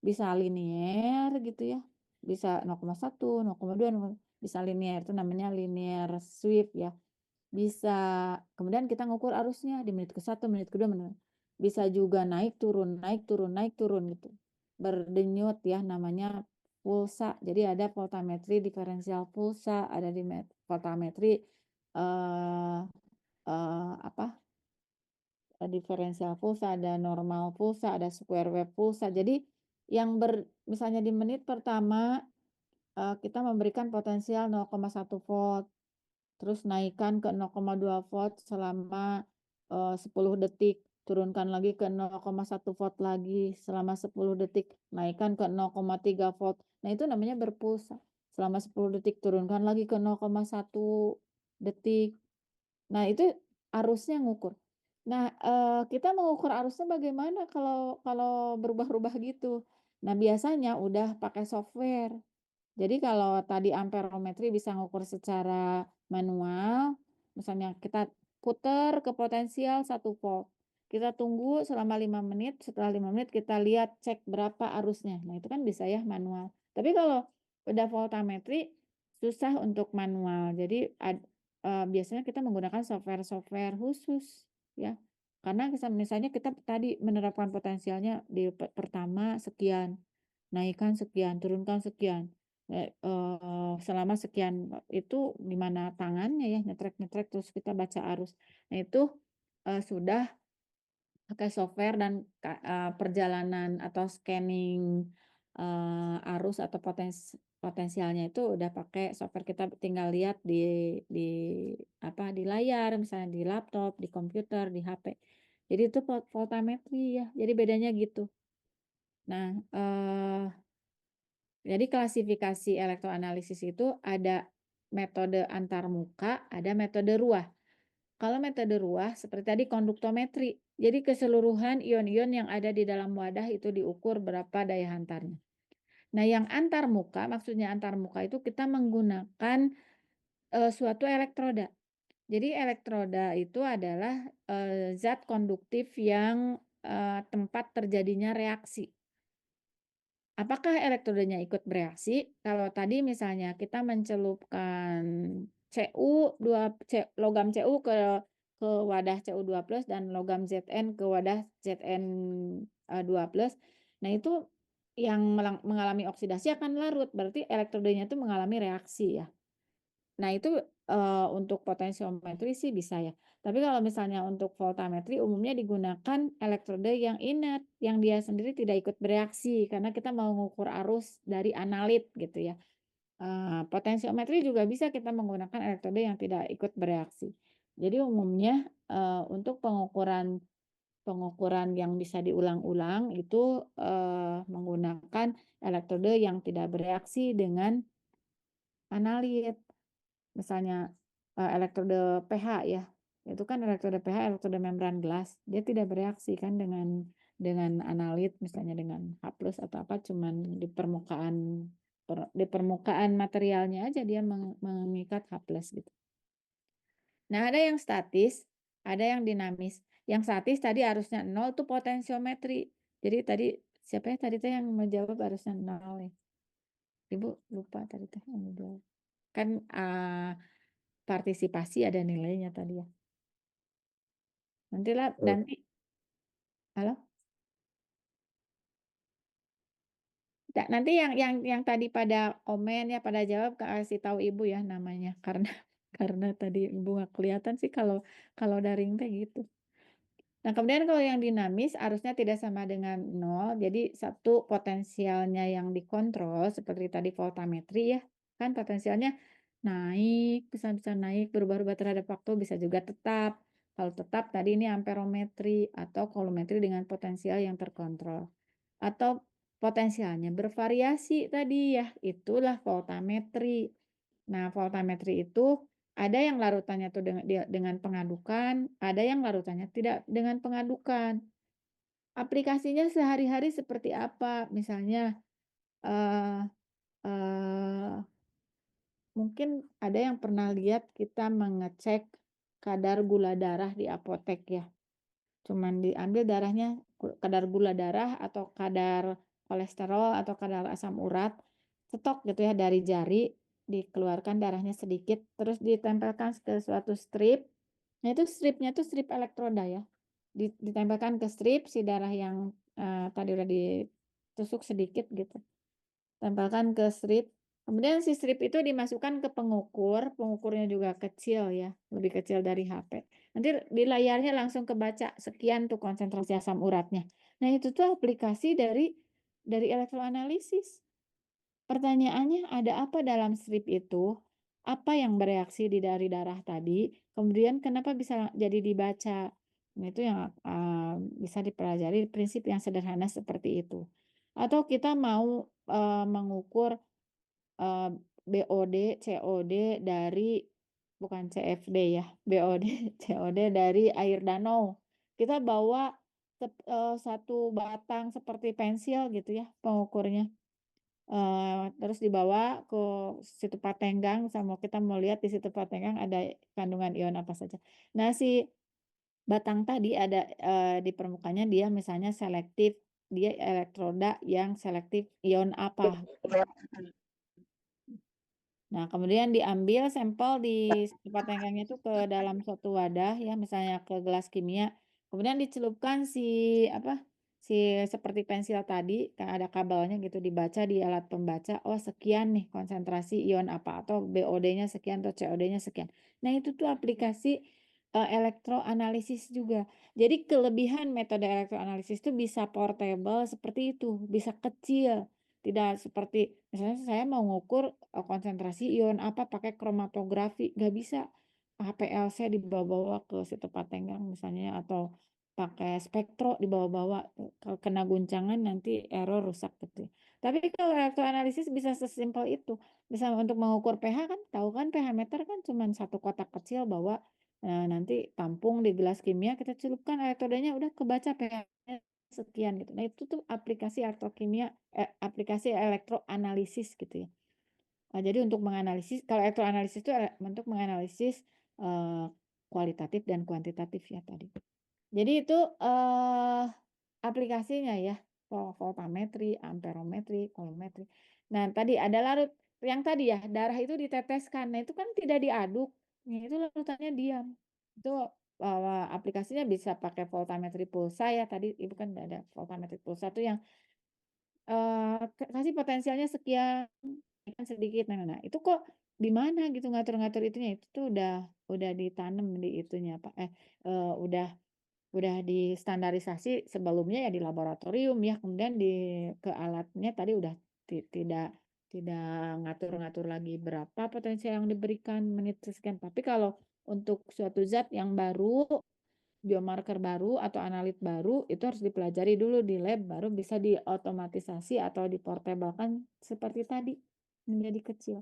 Bisa linier gitu ya, bisa 0,1, 0,2, bisa linier, itu namanya linear sweep ya. Bisa kemudian kita ngukur arusnya di menit ke-1, menit kedua, bisa juga naik turun naik turun naik turun gitu. Berdenyut ya, namanya pulsa. Jadi ada voltametri diferensial pulsa, ada di voltametri eh apa? Diferensial pulsa, ada normal pulsa, ada square wave pulsa. Jadi yang misalnya di menit pertama kita memberikan potensial 0,1 volt. Terus naikkan ke 0,2 volt selama 10 detik, turunkan lagi ke 0,1 volt lagi selama 10 detik, naikkan ke 0,3 volt. Nah, itu namanya berpulsa. Selama 10 detik, turunkan lagi ke 0,1 detik. Nah, itu arusnya ngukur. Nah, kita mengukur arusnya bagaimana kalau berubah-ubah gitu? Nah, biasanya udah pakai software. Jadi kalau tadi amperometri bisa ngukur secara manual, misalnya kita putar ke potensial 1 volt. Kita tunggu selama 5 menit, setelah 5 menit kita lihat cek berapa arusnya. Nah, itu kan bisa ya manual. Tapi kalau udah voltametri susah untuk manual. Jadi biasanya kita menggunakan software-software khusus ya. Karena misalnya kita tadi menerapkan potensialnya di pertama sekian, naikkan sekian, turunkan sekian. Selama sekian itu di mana tangannya ya nyetrek-nyetrek terus kita baca arus. Nah itu sudah pakai software dan perjalanan atau scanning arus atau potensialnya itu udah pakai software, kita tinggal lihat di apa di layar misalnya di laptop, di komputer, di HP. Jadi itu voltametri ya. Jadi bedanya gitu. Nah, jadi klasifikasi elektroanalisis itu ada metode antarmuka, ada metode ruah. Kalau metode ruah seperti tadi konduktometri. Jadi keseluruhan ion-ion yang ada di dalam wadah itu diukur berapa daya hantarnya. Nah, yang antarmuka, maksudnya antarmuka itu kita menggunakan suatu elektroda. Jadi elektroda itu adalah zat konduktif yang tempat terjadinya reaksi. Apakah elektrodanya ikut bereaksi? Kalau tadi misalnya kita mencelupkan logam Cu ke wadah Cu2+ dan logam Zn ke wadah Zn2+. Nah, itu yang mengalami oksidasi akan larut, berarti elektrodanya itu mengalami reaksi ya. Nah, itu untuk potensiometri sih bisa ya. Tapi kalau misalnya untuk voltametri umumnya digunakan elektroda yang inert, yang dia sendiri tidak ikut bereaksi karena kita mau mengukur arus dari analit gitu ya. Potensiometri juga bisa kita menggunakan elektroda yang tidak ikut bereaksi. Jadi umumnya untuk pengukuran yang bisa diulang-ulang itu menggunakan elektroda yang tidak bereaksi dengan analit. Misalnya elektroda pH ya, itu kan elektroda pH, elektroda membran gelas, dia tidak bereaksi kan dengan analit, misalnya dengan H+ atau apa, cuman di permukaan materialnya aja dia mengikat H+ gitu. Nah, ada yang statis, ada yang dinamis. Yang statis tadi arusnya 0 itu potensiometri. Jadi tadi siapa ya tadi yang menjawab arusnya 0 ya? Ibu lupa tadi yang menjawab. Kan partisipasi ada nilainya tadi ya. Nanti halo? Nanti yang tadi pada komen ya, pada jawab kasih tahu Ibu ya namanya karena tadi Ibu nggak kelihatan sih kalau daring teh gitu. Nah, kemudian kalau yang dinamis arusnya tidak sama dengan 0, jadi satu potensialnya yang dikontrol seperti tadi voltametri ya, kan potensialnya naik, bisa naik, berubah-ubah terhadap waktu, bisa juga tetap. Kalau tetap tadi ini amperometri atau kolometri dengan potensial yang terkontrol. Atau potensialnya bervariasi tadi ya, itulah voltametri. Nah, voltametri itu ada yang larutannya tuh dengan pengadukan, ada yang larutannya tidak dengan pengadukan. aplikasinya sehari-hari seperti apa? Misalnya, eee eee, mungkin ada yang pernah lihat kita mengecek kadar gula darah di apotek ya. Cuman diambil darahnya, kadar gula darah atau kadar kolesterol atau kadar asam urat, stok gitu ya dari jari, dikeluarkan darahnya sedikit, terus ditempelkan ke suatu strip. Nah itu stripnya tuh strip elektroda ya. Ditempelkan ke strip si darah yang, tadi udah ditusuk sedikit gitu. Tempelkan ke strip, kemudian si strip itu dimasukkan ke pengukur, pengukurnya juga kecil ya, lebih kecil dari HP. Nanti di layarnya langsung kebaca sekian tuh konsentrasi asam uratnya. Nah itu tuh aplikasi dari elektroanalisis. Pertanyaannya ada apa dalam strip itu? Apa yang bereaksi dari darah tadi? Kemudian kenapa bisa jadi dibaca? Nah itu yang, bisa dipelajari prinsip yang sederhana seperti itu. Atau kita mau, mengukur BOD, COD dari bukan CFD ya, BOD, COD dari air danau. Kita bawa satu batang seperti pensil gitu ya pengukurnya, terus dibawa ke situ Patenggang sama kita mau lihat di situ Patenggang ada kandungan ion apa saja. Nah si batang tadi ada, di permukaannya dia misalnya selektif, dia elektroda yang selektif ion apa. Nah, kemudian diambil sampel di tempat tengahnya itu ke dalam suatu wadah ya, misalnya ke gelas kimia. Kemudian dicelupkan si apa, si seperti pensil tadi, kan ada kabelnya gitu dibaca di alat pembaca, oh sekian nih konsentrasi ion apa atau BOD-nya sekian atau COD-nya sekian. Nah, itu tuh aplikasi elektroanalisis juga. Jadi kelebihan metode elektroanalisis itu bisa portable seperti itu, bisa kecil. Tidak seperti misalnya saya mau ngukur, konsentrasi ion apa pakai kromatografi, nggak bisa. HPLC dibawa-bawa ke situ Patenggang misalnya atau pakai spektro dibawa-bawa, kalau kena guncangan nanti error rusak gitu ya. Tapi kalau elektroanalisis bisa sesimpel itu. Bisa untuk mengukur pH kan tahu kan pH meter kan cuma satu kotak kecil bawa, nanti tampung di gelas kimia kita celupkan elektrodanya udah kebaca pH-nya sekian gitu. Nah itu tuh aplikasi elektrokimia aplikasi elektroanalisis gitu ya. Jadi untuk menganalisis kalau elektroanalisis itu untuk menganalisis, eee, kualitatif dan kuantitatif ya tadi. Jadi itu, aplikasinya ya, voltametri, amperometri, kolometri. Nah tadi ada larut yang tadi ya, darah itu diteteskan, nah itu kan tidak diaduk, nah itu larutannya diam. Itu, aplikasinya bisa pakai voltametri pulsa ya tadi Ibu kan ada voltametri pulsa tuh yang, kasih potensialnya sekian, kan sedikit, nah itu kok di mana gitu ngatur-ngatur itunya, itu tuh udah ditanam di itunya Pak, udah distandarisasi sebelumnya ya di laboratorium ya, kemudian ke alatnya tadi udah tidak tidak ngatur-ngatur lagi berapa potensial yang diberikan menit sekian. Tapi kalau untuk suatu zat yang baru, biomarker baru atau analit baru, itu harus dipelajari dulu di lab, baru bisa diotomatisasi atau diportablekan seperti tadi, menjadi kecil.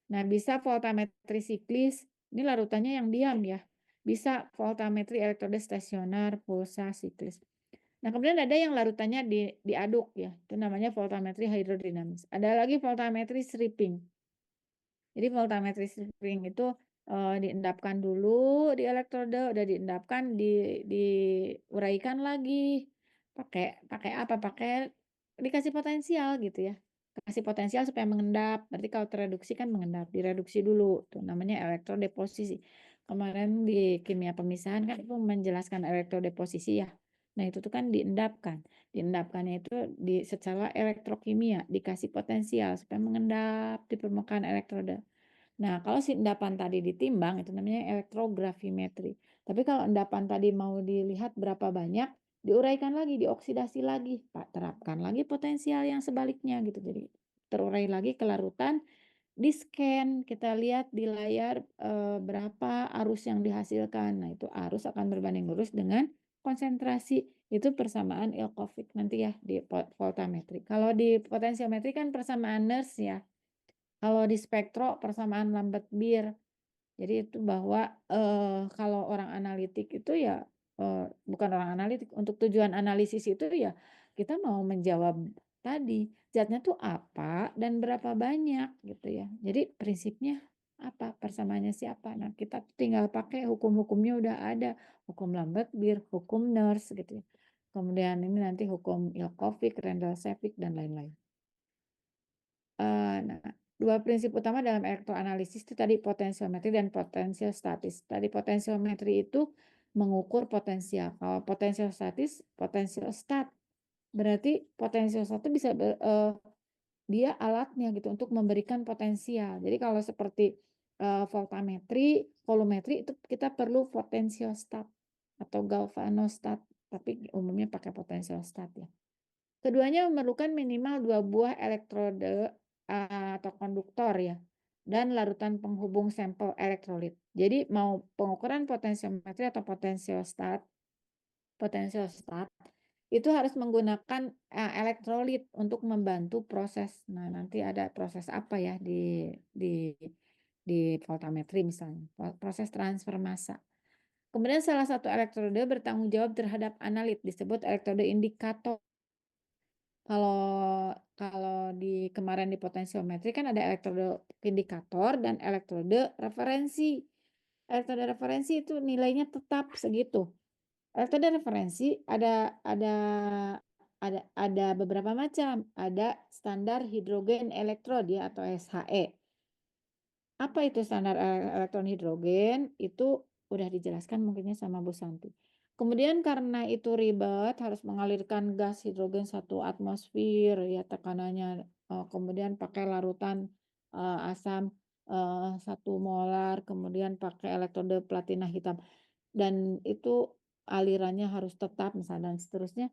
Nah, bisa voltametri siklis, ini larutannya yang diam ya. Bisa voltametri elektroda stasioner, pulsa, siklis. Nah, kemudian ada yang larutannya diaduk ya, itu namanya voltametri hidrodinamis. Ada lagi voltametri stripping. Jadi voltametri stripping itu diendapkan dulu di elektroda, udah diendapkan, diuraikan lagi. Pakai apa? Pakai dikasih potensial gitu ya. Kasih potensial supaya mengendap. Berarti kalau tereduksi kan mengendap, direduksi dulu. Tuh namanya elektrodeposisi. Kemarin di kimia pemisahan kan itu menjelaskan elektrodeposisi ya. Nah, itu tuh kan diendapkan. Diendapkannya itu secara elektrokimia, dikasih potensial supaya mengendap di permukaan elektroda. Nah, kalau si endapan tadi ditimbang itu namanya elektrografimetri. Tapi kalau endapan tadi mau dilihat berapa banyak, diuraikan lagi, dioksidasi lagi, Pak, terapkan lagi potensial yang sebaliknya gitu. Jadi terurai lagi ke larutan, di-scan, kita lihat di layar berapa arus yang dihasilkan. Nah, itu arus akan berbanding lurus dengan konsentrasi. Itu persamaan Ilkovich nanti ya di voltametri. Kalau di potensiometri kan persamaan Nernst ya. Kalau di spektro persamaan Lambert-Beer. Jadi itu bahwa, kalau orang analitik itu ya bukan orang analitik, untuk tujuan analisis itu ya kita mau menjawab tadi, zatnya tuh apa dan berapa banyak gitu ya. Jadi prinsipnya apa, persamaannya siapa. Nah, kita tinggal pakai hukum-hukumnya udah ada, hukum Lambert-Beer, hukum Nernst gitu ya. Kemudian ini nanti hukum Ilkovic, Randall-Sevig dan lain-lain. Nah, 2 prinsip utama dalam elektroanalisis itu tadi potensiometri dan potensiostatis. Tadi potensiometri itu mengukur potensial. Kalau potensiostatis, potensiostat. Berarti potensiostat itu bisa dia alatnya gitu untuk memberikan potensial. Jadi kalau seperti voltametri, volumetri itu kita perlu potensiostat atau galvanostat, tapi umumnya pakai potensiostat ya. Keduanya memerlukan minimal 2 buah elektrode atau konduktor ya, dan larutan penghubung sampel elektrolit. Jadi mau pengukuran potensiometri atau potensiostat itu harus menggunakan elektrolit untuk membantu proses. Nah, nanti ada proses apa ya di voltametri misalnya, proses transfer massa. Kemudian salah satu elektrode bertanggung jawab terhadap analit disebut elektrode indikator. Kalau kemarin di potensiometri kan ada elektrode indikator dan elektrode referensi. Elektrode referensi itu nilainya tetap segitu. Elektrode referensi ada beberapa macam. Ada standar hidrogen elektrod ya atau SHE. Apa itu standar elektron hidrogen? Itu udah dijelaskan mungkinnya sama Bu Santi. Kemudian karena itu ribet harus mengalirkan gas hidrogen 1 atmosfer ya tekanannya, kemudian pakai larutan asam 1 molar, kemudian pakai elektrode platina hitam dan itu alirannya harus tetap misalnya dan seterusnya.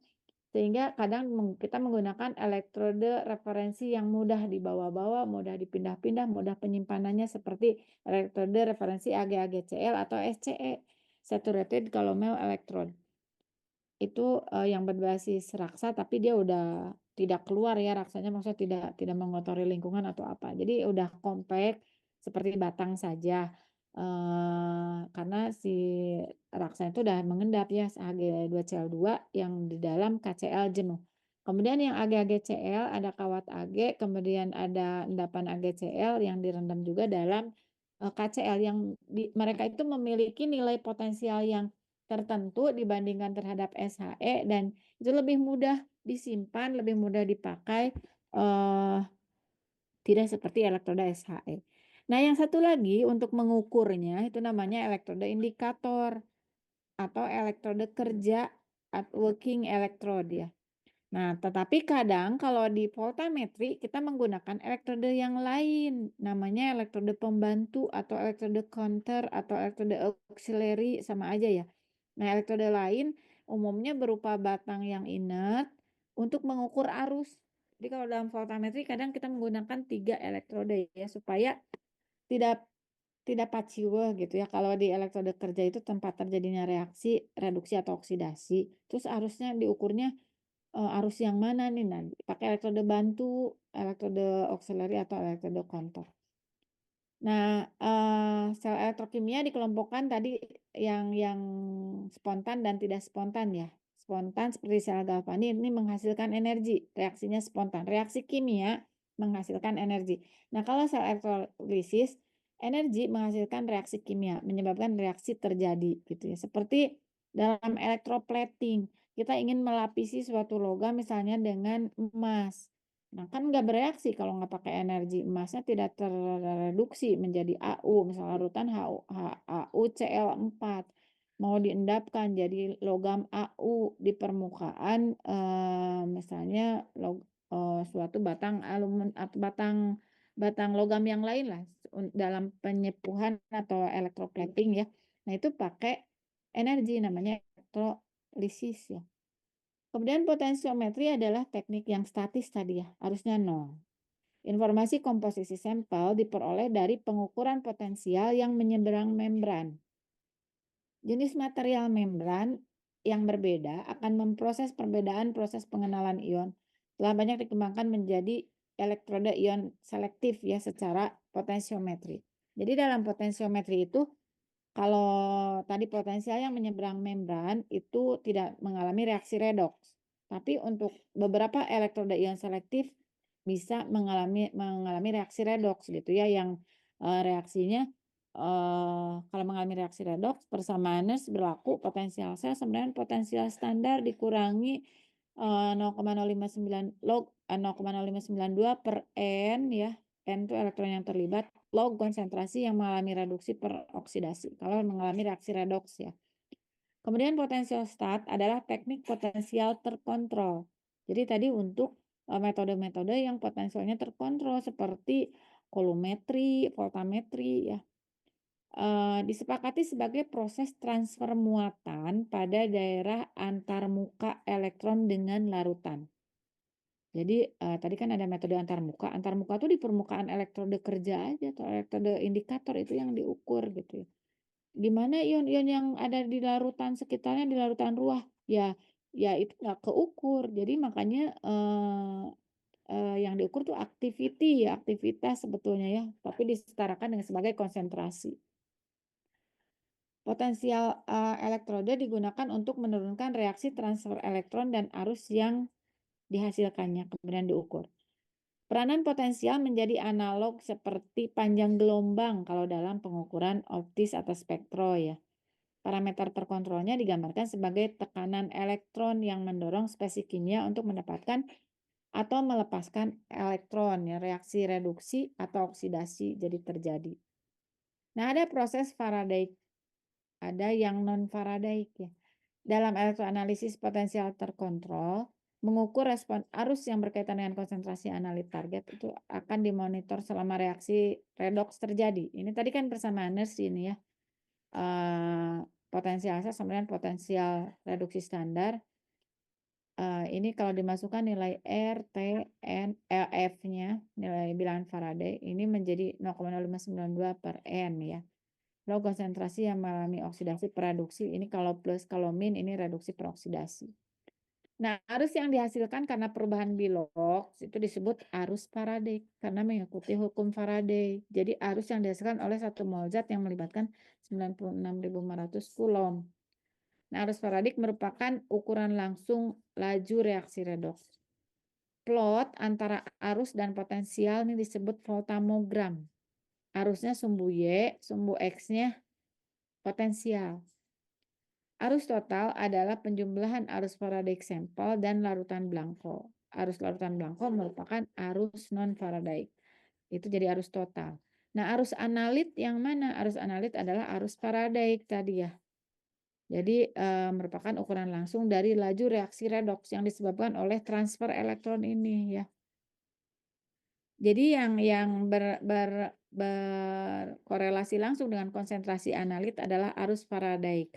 Sehingga kadang kita menggunakan elektrode referensi yang mudah dibawa-bawa, mudah dipindah-pindah, mudah penyimpanannya seperti elektrode referensi AgAgCl atau SCE, saturated column electrode. Itu yang berbasis raksa tapi dia udah tidak keluar ya raksanya, maksudnya tidak mengotori lingkungan atau apa. Jadi udah compact seperti batang saja. Karena si raksa itu udah mengendap ya Ag2Cl2 yang di dalam KCl jenuh. Kemudian yang AgAgCl ada kawat Ag, kemudian ada endapan AgCl yang direndam juga dalam KCl yang mereka itu memiliki nilai potensial yang tertentu dibandingkan terhadap SHE dan itu lebih mudah disimpan, lebih mudah dipakai, tidak seperti elektroda SHE. Nah, yang satu lagi untuk mengukurnya itu namanya elektroda indikator atau elektroda kerja working electrode ya. Nah, tetapi kadang kalau di voltametri kita menggunakan elektroda yang lain, namanya elektroda pembantu atau elektroda counter atau elektroda auxiliary sama aja ya. Nah, elektroda lain umumnya berupa batang yang inert untuk mengukur arus. Jadi kalau dalam voltametri kadang kita menggunakan 3 elektroda ya supaya tidak paciweh gitu ya. Kalau di elektroda kerja itu tempat terjadinya reaksi, reduksi atau oksidasi. Terus arusnya diukurnya arus yang mana nih? Nah, pakai elektrode bantu, elektrode auxiliary atau elektrode counter. Nah, sel elektrokimia dikelompokkan tadi yang spontan dan tidak spontan ya. Spontan seperti sel galvani ini menghasilkan energi, reaksinya spontan. Reaksi kimia menghasilkan energi. Nah, kalau sel elektrolisis, energi menghasilkan reaksi kimia, menyebabkan reaksi terjadi gitu ya. Seperti dalam electroplating, kita ingin melapisi suatu logam misalnya dengan emas. Nah, kan nggak bereaksi kalau nggak pakai energi. Emasnya tidak terreduksi menjadi AU, misalnya larutan HAUCl4. Mau diendapkan jadi logam AU di permukaan, misalnya suatu batang aluminium atau batang logam yang lain lah dalam penyepuhan atau electroplating ya. Nah, itu pakai energi namanya elektrolisis ya. Kemudian potensiometri adalah teknik yang statis tadi ya, harusnya nol. Informasi komposisi sampel diperoleh dari pengukuran potensial yang menyeberang membran. Jenis material membran yang berbeda akan memproses perbedaan proses pengenalan ion. Telah banyak dikembangkan menjadi elektroda ion selektif ya secara potensiometri. Jadi dalam potensiometri itu Kalau tadi potensial yang menyeberang membran itu tidak mengalami reaksi redoks. Tapi untuk beberapa elektroda ion selektif bisa mengalami reaksi redoks gitu ya, yang reaksinya kalau mengalami reaksi redoks persamaannya berlaku potensial sel sama dengan potensial standar dikurangi 0,059 log 0,0592 per N ya. N itu elektron yang terlibat log konsentrasi yang mengalami reduksi per oksidasi. Kalau mengalami reaksi redoks ya. Kemudian potensial stat adalah teknik potensial terkontrol. Jadi tadi untuk metode-metode yang potensialnya terkontrol seperti kolumetri, voltametri ya. Disepakati sebagai proses transfer muatan pada daerah antarmuka elektron dengan larutan. Jadi tadi kan ada metode antarmuka. Antarmuka tuh di permukaan elektrode kerja aja atau elektrode indikator itu yang diukur gitu ya. Gimana ion-ion yang ada di larutan sekitarnya, di larutan ruah? Ya itu nggak keukur. Jadi makanya yang diukur tuh activity ya, aktivitas sebetulnya ya, tapi disetarakan dengan sebagai konsentrasi. Potensial elektrode digunakan untuk menurunkan reaksi transfer elektron dan arus yang dihasilkannya, kemudian diukur. Peranan potensial menjadi analog seperti panjang gelombang kalau dalam pengukuran optis atau spektro ya. Parameter terkontrolnya digambarkan sebagai tekanan elektron yang mendorong spesies kimia untuk mendapatkan atau melepaskan elektron ya, reaksi reduksi atau oksidasi jadi terjadi. Nah, ada proses Faraday, ada yang non Faraday ya. Dalam elektroanalisis potensial terkontrol, mengukur respon arus yang berkaitan dengan konsentrasi analit target itu akan dimonitor selama reaksi redoks terjadi. Ini tadi kan persamaan energi ini ya. Potensial sel sama dengan potensial reduksi standar. Ini kalau dimasukkan nilai R, T, N, F-nya, nilai bilangan Faraday, ini menjadi 0,0592 per N ya. Lalu konsentrasi yang mengalami oksidasi produksi, ini kalau plus, kalau min, ini reduksi peroksidasi. Nah, arus yang dihasilkan karena perubahan Bilox itu disebut arus Faraday karena mengikuti hukum Faraday. Jadi arus yang dihasilkan oleh satu mol zat yang melibatkan 96.500 Coulomb. Nah, arus Faraday merupakan ukuran langsung laju reaksi redoks. Plot antara arus dan potensial ini disebut voltamogram. Arusnya sumbu Y, sumbu X-nya potensial. Arus total adalah penjumlahan arus Faraday sampel dan larutan Blanco. Arus larutan Blanco merupakan arus non-Faraday. Itu jadi arus total. Nah, arus analit yang mana? Arus analit adalah arus Faraday tadi ya. Jadi merupakan ukuran langsung dari laju reaksi redoks yang disebabkan oleh transfer elektron ini ya. Jadi yang berkorelasi langsung dengan konsentrasi analit adalah arus Faraday.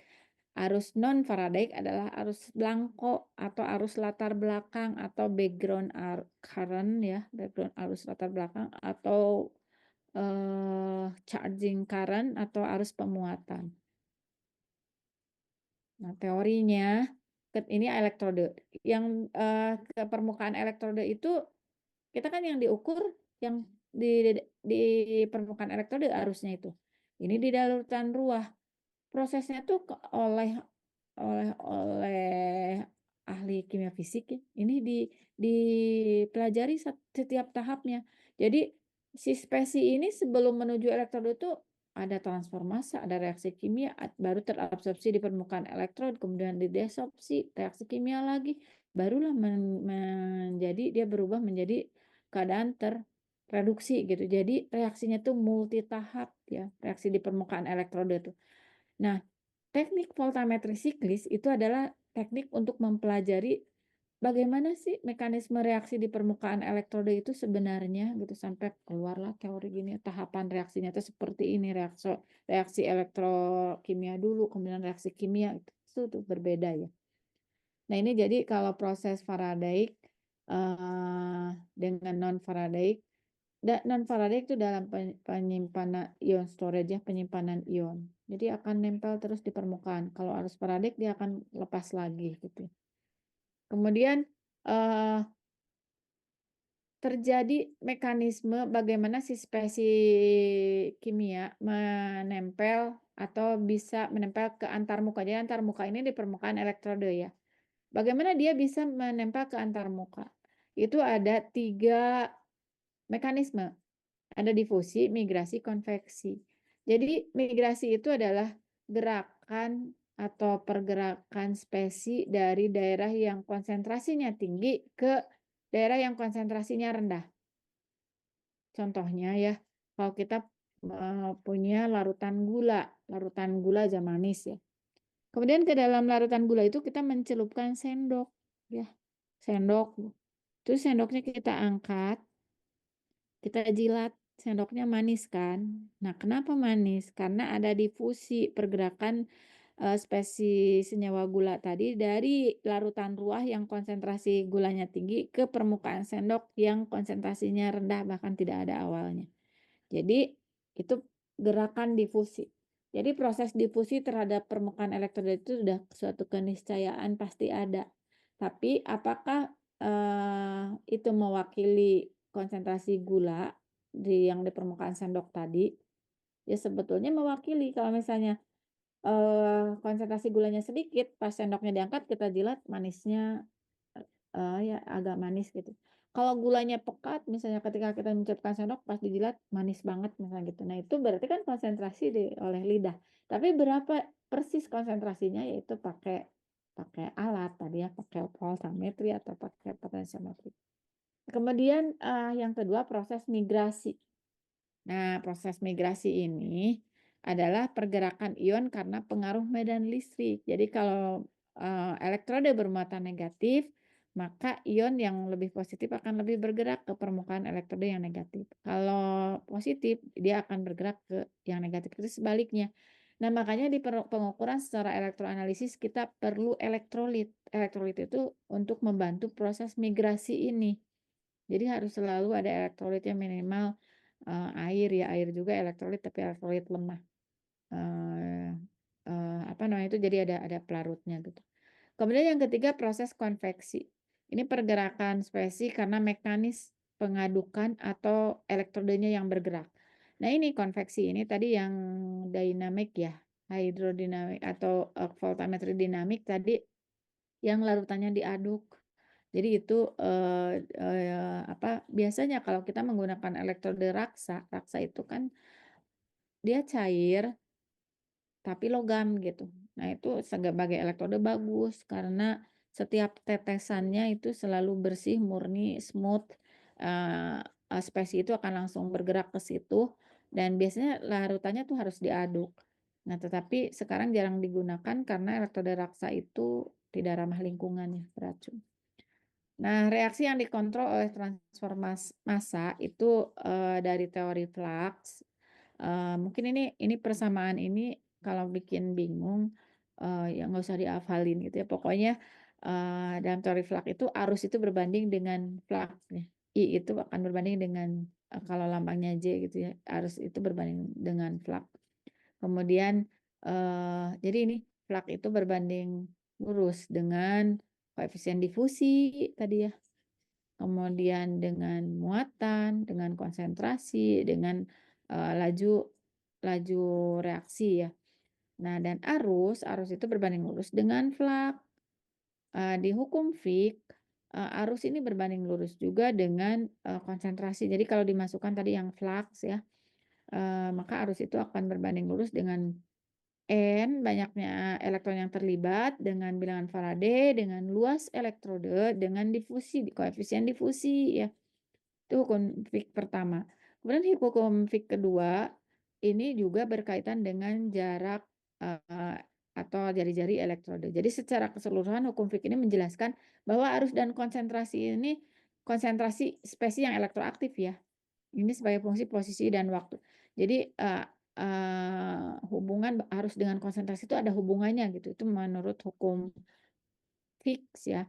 Arus non Faraday adalah arus Blanco atau arus latar belakang atau background current ya, background arus latar belakang atau charging current atau arus pemuatan. Nah, teorinya ini elektrode. Yang ke permukaan elektrode itu kita kan yang diukur yang di permukaan elektrode arusnya itu. Ini di larutan ruah. Prosesnya tuh oleh ahli kimia fisik ya. Ini dipelajari setiap tahapnya. Jadi si spesies ini sebelum menuju elektrode itu ada transfer massa, ada reaksi kimia, baru terabsorpsi di permukaan elektron, kemudian didesorpsi, reaksi kimia lagi, barulah dia berubah menjadi keadaan terreduksi gitu. Jadi reaksinya tuh multi tahap ya, reaksi di permukaan elektrode tuh. Nah, teknik voltametri siklis itu adalah teknik untuk mempelajari bagaimana sih mekanisme reaksi di permukaan elektrode itu sebenarnya gitu sampai keluarlah teori gini, tahapan reaksinya itu seperti ini, reaksi elektrokimia dulu, kemudian reaksi kimia itu tuh berbeda ya. Nah, ini jadi kalau proses Faraday dengan non Faraday, non Faraday itu dalam penyimpanan ion storage ya, penyimpanan ion. Jadi akan nempel terus di permukaan. Kalau arus Faraday dia akan lepas lagi gitu. Kemudian terjadi mekanisme bagaimana si spesies kimia menempel atau bisa menempel ke antarmuka. Jadi antarmuka ini di permukaan elektrode ya. Bagaimana dia bisa menempel ke antarmuka? Itu ada 3 mekanisme. Ada difusi, migrasi, konveksi. Jadi migrasi itu adalah gerakan atau pergerakan spesi dari daerah yang konsentrasinya tinggi ke daerah yang konsentrasinya rendah. Contohnya ya, kalau kita punya larutan gula aja manis ya. Kemudian ke dalam larutan gula itu kita mencelupkan sendok ya. Sendok. Terus sendoknya kita angkat, kita jilat, sendoknya manis kan. Nah, kenapa manis? Karena ada difusi pergerakan spesi senyawa gula tadi dari larutan ruah yang konsentrasi gulanya tinggi ke permukaan sendok yang konsentrasinya rendah bahkan tidak ada awalnya. Jadi itu gerakan difusi. Jadi proses difusi terhadap permukaan elektroda itu sudah suatu keniscayaan pasti ada. Tapi apakah itu mewakili konsentrasi gula yang di permukaan sendok tadi? Ya sebetulnya mewakili. Kalau misalnya konsentrasi gulanya sedikit, pas sendoknya diangkat kita jilat manisnya ya agak manis gitu. Kalau gulanya pekat misalnya ketika kita mencelupkan sendok pas dijilat manis banget misalnya gitu. Nah, itu berarti kan konsentrasi oleh lidah. Tapi berapa persis konsentrasinya yaitu pakai alat tadi ya, pakai voltametri atau pakai potensiometri. Kemudian yang kedua proses migrasi. Nah, proses migrasi ini adalah pergerakan ion karena pengaruh medan listrik. Jadi kalau elektroda bermuatan negatif, maka ion yang lebih positif akan lebih bergerak ke permukaan elektroda yang negatif. Kalau positif, dia akan bergerak ke yang negatif. Itu sebaliknya. Nah, makanya di pengukuran secara elektroanalisis kita perlu elektrolit. Elektrolit itu untuk membantu proses migrasi ini. Jadi harus selalu ada elektrolitnya minimal air ya, air juga elektrolit tapi elektrolit lemah. Apa namanya itu jadi ada pelarutnya gitu. Kemudian yang ketiga proses konveksi. Ini pergerakan spesi karena mekanis pengadukan atau elektrodenya yang bergerak. Nah, ini konveksi ini tadi yang dinamik ya, hidrodinamik atau voltametri dinamik tadi yang larutannya diaduk. Jadi itu biasanya kalau kita menggunakan elektrode raksa itu kan dia cair tapi logam gitu. Nah, itu sebagai elektrode bagus karena setiap tetesannya itu selalu bersih, murni, smooth. Spesi itu akan langsung bergerak ke situ dan biasanya larutannya tuh harus diaduk. Nah, tetapi sekarang jarang digunakan karena elektrode raksa itu tidak ramah lingkungan ya, beracun. Nah, reaksi yang dikontrol oleh transfer massa itu dari teori flux. Mungkin ini persamaan ini kalau bikin bingung ya nggak usah dihafalin gitu ya. Pokoknya dalam teori flux itu arus itu berbanding dengan flux ya. I itu akan berbanding dengan kalau lambangnya J gitu ya. Arus itu berbanding dengan flux. Kemudian jadi ini flux itu berbanding lurus dengan koefisien difusi tadi ya. Kemudian dengan muatan, dengan konsentrasi, dengan laju reaksi ya. Nah, dan arus itu berbanding lurus dengan flux. Di hukum Fick, arus ini berbanding lurus juga dengan konsentrasi. Jadi kalau dimasukkan tadi yang flux ya, maka arus itu akan berbanding lurus dengan N banyaknya elektron yang terlibat dengan bilangan Faraday dengan luas elektrode dengan difusi koefisien difusi ya. Itu hukum Fick pertama. Kemudian hukum Fick kedua ini juga berkaitan dengan jarak atau jari-jari elektrode. Jadi secara keseluruhan hukum Fick ini menjelaskan bahwa arus dan konsentrasi ini konsentrasi spesi yang elektroaktif ya. Ini sebagai fungsi posisi dan waktu. Jadi hubungan arus dengan konsentrasi itu ada hubungannya gitu. Itu menurut hukum Fick ya.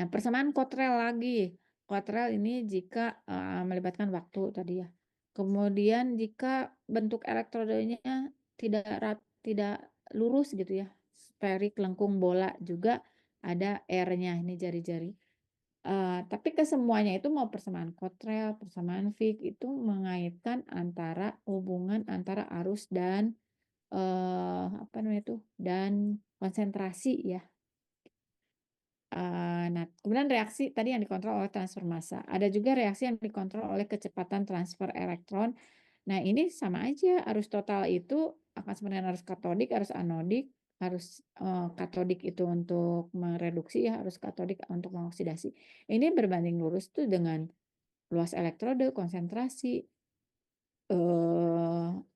Nah, persamaan Cottrell lagi. Cottrell ini jika melibatkan waktu tadi ya. Kemudian jika bentuk elektrodenya tidak lurus gitu ya, sferik, lengkung, bola juga ada R-nya ini jari-jari. Tapi kesemuanya itu mau persamaan Cottrell, persamaan Fick itu mengaitkan hubungan antara arus dan apa namanya itu, dan konsentrasi ya. Nah, kemudian reaksi tadi yang dikontrol oleh transfer massa. Ada juga reaksi yang dikontrol oleh kecepatan transfer elektron. Nah, ini sama aja, arus total itu akan sama dengan arus katodik, arus anodik, arus katodik itu untuk mereduksi ya, arus katodik untuk mengoksidasi. Ini berbanding lurus tuh dengan luas elektrode, konsentrasi,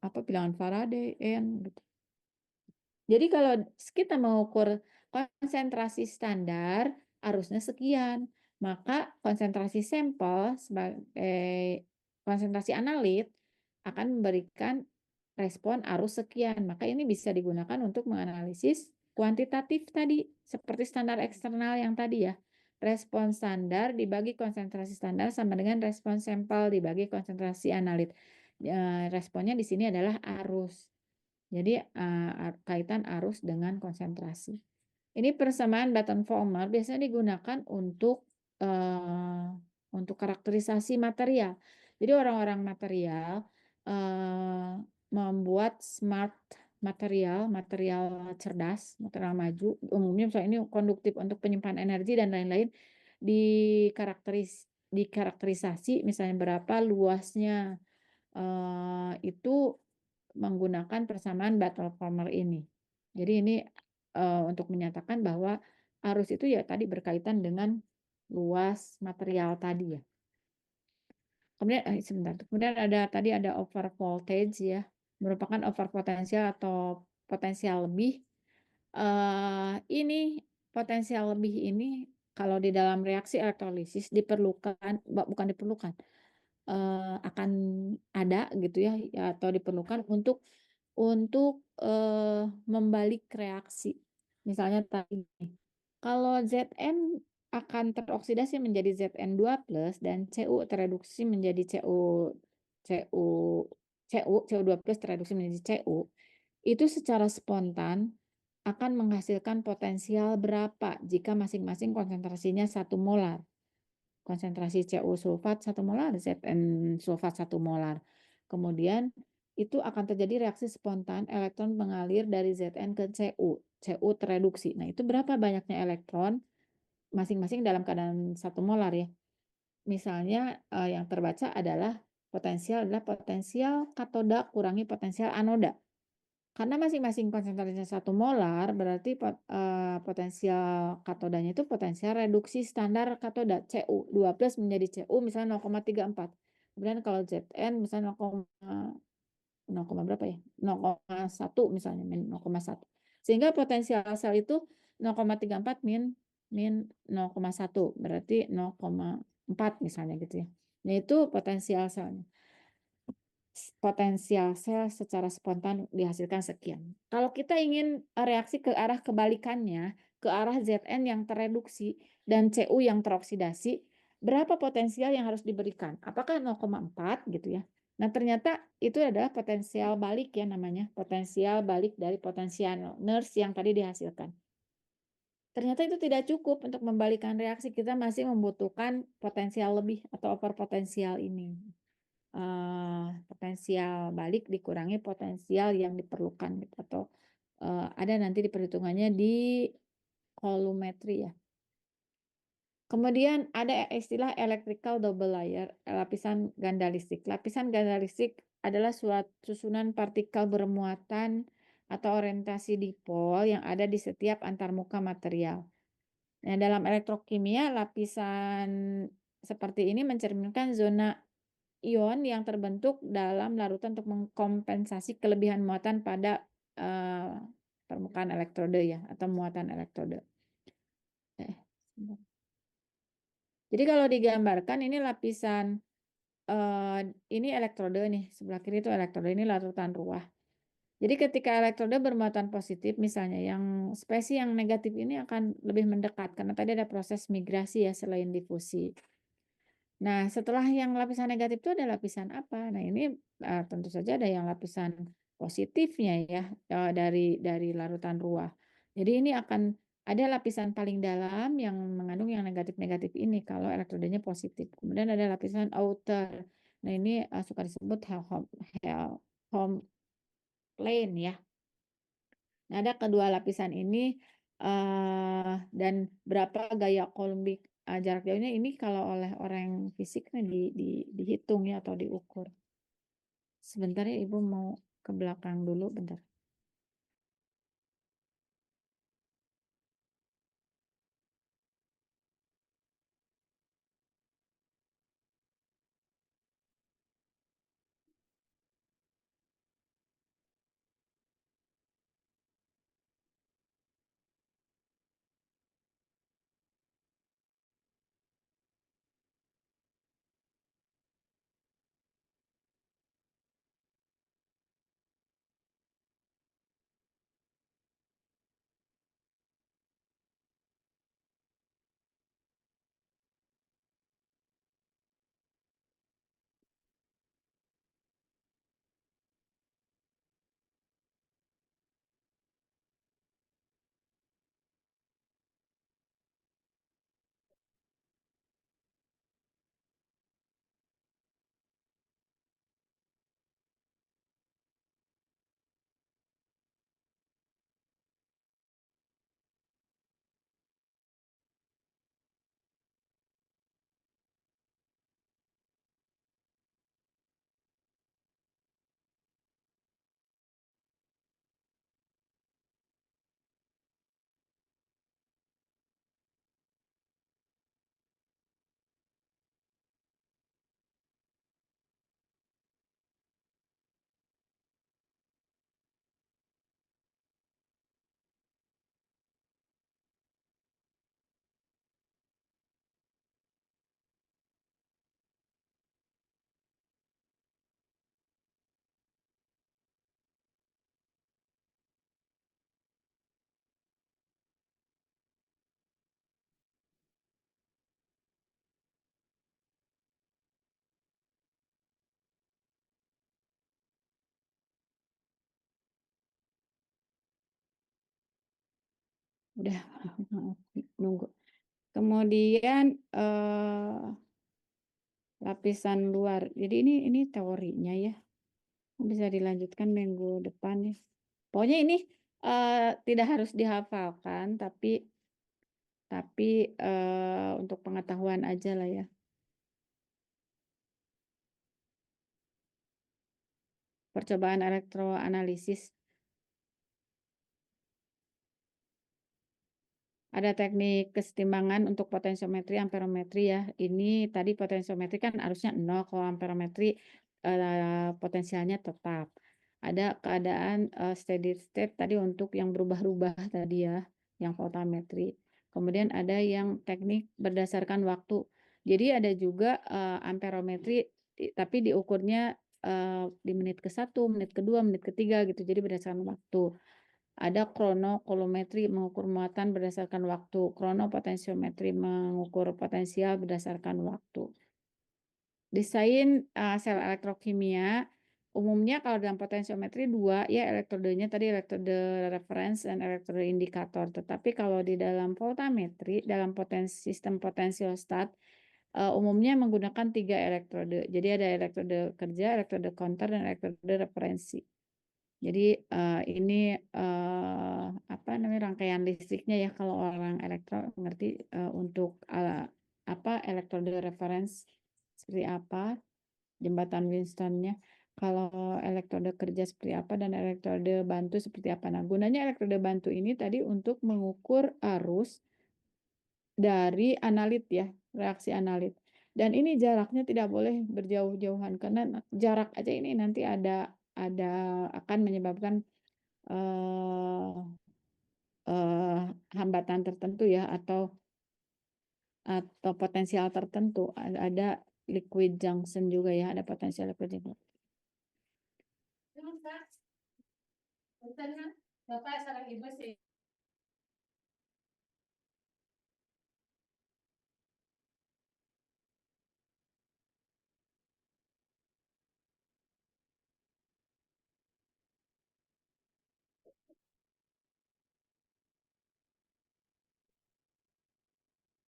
apa bilangan Faraday, N gitu. Jadi kalau kita mengukur konsentrasi standar arusnya sekian, maka konsentrasi sampel sebagai konsentrasi analit akan memberikan respon arus sekian. Maka ini bisa digunakan untuk menganalisis kuantitatif tadi, seperti standar eksternal yang tadi ya. Respon standar dibagi konsentrasi standar sama dengan respon sampel dibagi konsentrasi analit. Responnya di sini adalah arus. Jadi kaitan arus dengan konsentrasi. Ini persamaan Button-Volmer biasanya digunakan untuk karakterisasi material. Jadi orang-orang material membuat smart material cerdas, material maju. Umumnya misalnya ini konduktif untuk penyimpan energi dan lain-lain dikarakterisasi misalnya berapa luasnya itu menggunakan persamaan Button-Volmer ini. Jadi ini untuk menyatakan bahwa arus itu ya tadi berkaitan dengan luas material tadi ya. Kemudian sebentar. Kemudian tadi ada over voltage ya, merupakan over potensial atau potensial lebih. Ini potensial lebih ini kalau di dalam reaksi elektrolisis bukan diperlukan, akan ada gitu ya atau diperlukan untuk membalik reaksi. Misalnya tadi, kalau Zn akan teroksidasi menjadi Zn2+ dan Cu tereduksi menjadi Cu2+ tereduksi menjadi Cu, itu secara spontan akan menghasilkan potensial berapa jika masing-masing konsentrasinya 1 molar. Konsentrasi Cu sulfat 1 molar, Zn sulfat 1 molar. Kemudian itu akan terjadi reaksi spontan, elektron mengalir dari Zn ke Cu tereduksi. Nah, itu berapa banyaknya elektron masing-masing dalam keadaan 1 molar ya. Misalnya yang terbaca adalah potensial katoda kurangi potensial anoda. Karena masing-masing konsentrasinya 1 molar, berarti potensial katodanya itu potensial reduksi standar katoda Cu2+ menjadi Cu misalnya 0,34. Kemudian kalau Zn misalnya 0, berapa ya? 0,1 misalnya, min 0,1. Sehingga potensial sel itu 0,34 min 0,1, berarti 0,4 misalnya gitu ya. Nah, itu potensial selnya. Potensial sel secara spontan dihasilkan sekian. Kalau kita ingin reaksi ke arah kebalikannya, ke arah Zn yang tereduksi dan Cu yang teroksidasi, berapa potensial yang harus diberikan? Apakah 0,4 gitu ya? Nah, ternyata itu adalah potensial balik ya namanya, potensial balik dari potensial nurse yang tadi dihasilkan. Ternyata itu tidak cukup untuk membalikkan reaksi, kita masih membutuhkan potensial lebih atau over potensial ini. Potensial balik dikurangi potensial yang diperlukan gitu, atau ada nanti di perhitungannya di kolumetri ya. Kemudian ada istilah electrical double layer, lapisan ganda listrik. Lapisan ganda listrik adalah suatu susunan partikel bermuatan atau orientasi dipol yang ada di setiap antarmuka material. Nah, dalam elektrokimia lapisan seperti ini mencerminkan zona ion yang terbentuk dalam larutan untuk mengkompensasi kelebihan muatan pada permukaan elektrode ya, atau muatan elektrode. Jadi kalau digambarkan ini lapisan ini elektrode nih, sebelah kiri itu elektrode, ini larutan ruah. Jadi ketika elektrode bermuatan positif misalnya, yang spesies yang negatif ini akan lebih mendekat karena tadi ada proses migrasi ya selain difusi. Nah, setelah yang lapisan negatif itu ada lapisan apa? Nah, ini tentu saja ada yang lapisan positifnya ya dari larutan ruah. Jadi ini akan ada lapisan paling dalam yang mengandung yang negatif-negatif ini kalau elektrodenya positif. Kemudian ada lapisan outer. Nah, ini suka disebut Helmholtz plane ya. Nah, ada kedua lapisan ini dan berapa gaya Coulombic jarak jauhnya ini kalau oleh orang fisik kan dihitung ya atau diukur. Sebentar ya Ibu mau ke belakang dulu bentar. Udah nunggu. Kemudian lapisan luar. Jadi ini teorinya ya. Bisa dilanjutkan minggu depan ya. Pokoknya ini tidak harus dihafalkan tapi untuk pengetahuan aja lah ya. Percobaan elektroanalisis. Ada teknik kesetimbangan untuk potensiometri, amperometri ya. Ini tadi potensiometri kan harusnya 0, kalau amperometri potensialnya tetap. Ada keadaan steady state tadi untuk yang berubah-ubah tadi ya, yang voltametri. Kemudian ada yang teknik berdasarkan waktu. Jadi ada juga amperometri tapi diukurnya di menit ke-1, menit ke-2, menit ke-3 gitu. Jadi berdasarkan waktu. Ada kronokolometri mengukur muatan berdasarkan waktu, kronopotensiometri mengukur potensial berdasarkan waktu. Desain sel elektrokimia, umumnya kalau dalam potensiometri 2 ya elektrodenya tadi elektrode reference dan elektrode indikator. Tetapi kalau di dalam voltametri, dalam sistem potensiostat, umumnya menggunakan 3 elektrode. Jadi ada elektrode kerja, elektrode counter, dan elektrode referensi. Jadi ini apa namanya rangkaian listriknya ya kalau orang elektro ngerti untuk elektrode reference seperti apa, jembatan Winston-nya. Kalau elektrode kerja seperti apa dan elektrode bantu seperti apa. Nah, gunanya elektrode bantu ini tadi untuk mengukur arus dari analit ya, reaksi analit. Dan ini jaraknya tidak boleh berjauh-jauhan karena jarak aja ini nanti ada akan menyebabkan hambatan tertentu ya atau potensial tertentu. Ada liquid junction juga ya, ada potensial liquid junction.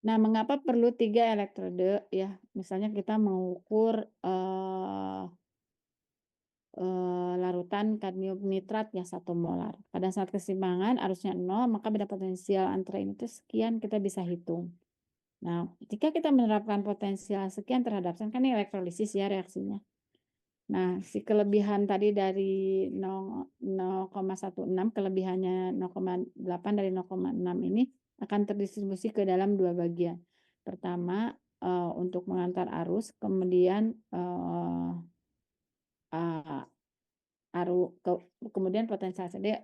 Nah, mengapa perlu 3 elektrode ya? Misalnya kita mengukur larutan kadmium nitrat ya 1 molar. Pada saat keseimbangan arusnya 0, maka beda potensial antara ini tuh sekian, kita bisa hitung. Nah, jika kita menerapkan potensial sekian terhadap kan ini elektrolisis ya reaksinya. Nah, si kelebihan tadi dari 0,16 kelebihannya 0,8 dari 0,6 ini akan terdistribusi ke dalam 2 bagian. Pertama, untuk mengantar arus, kemudian kemudian potensial CD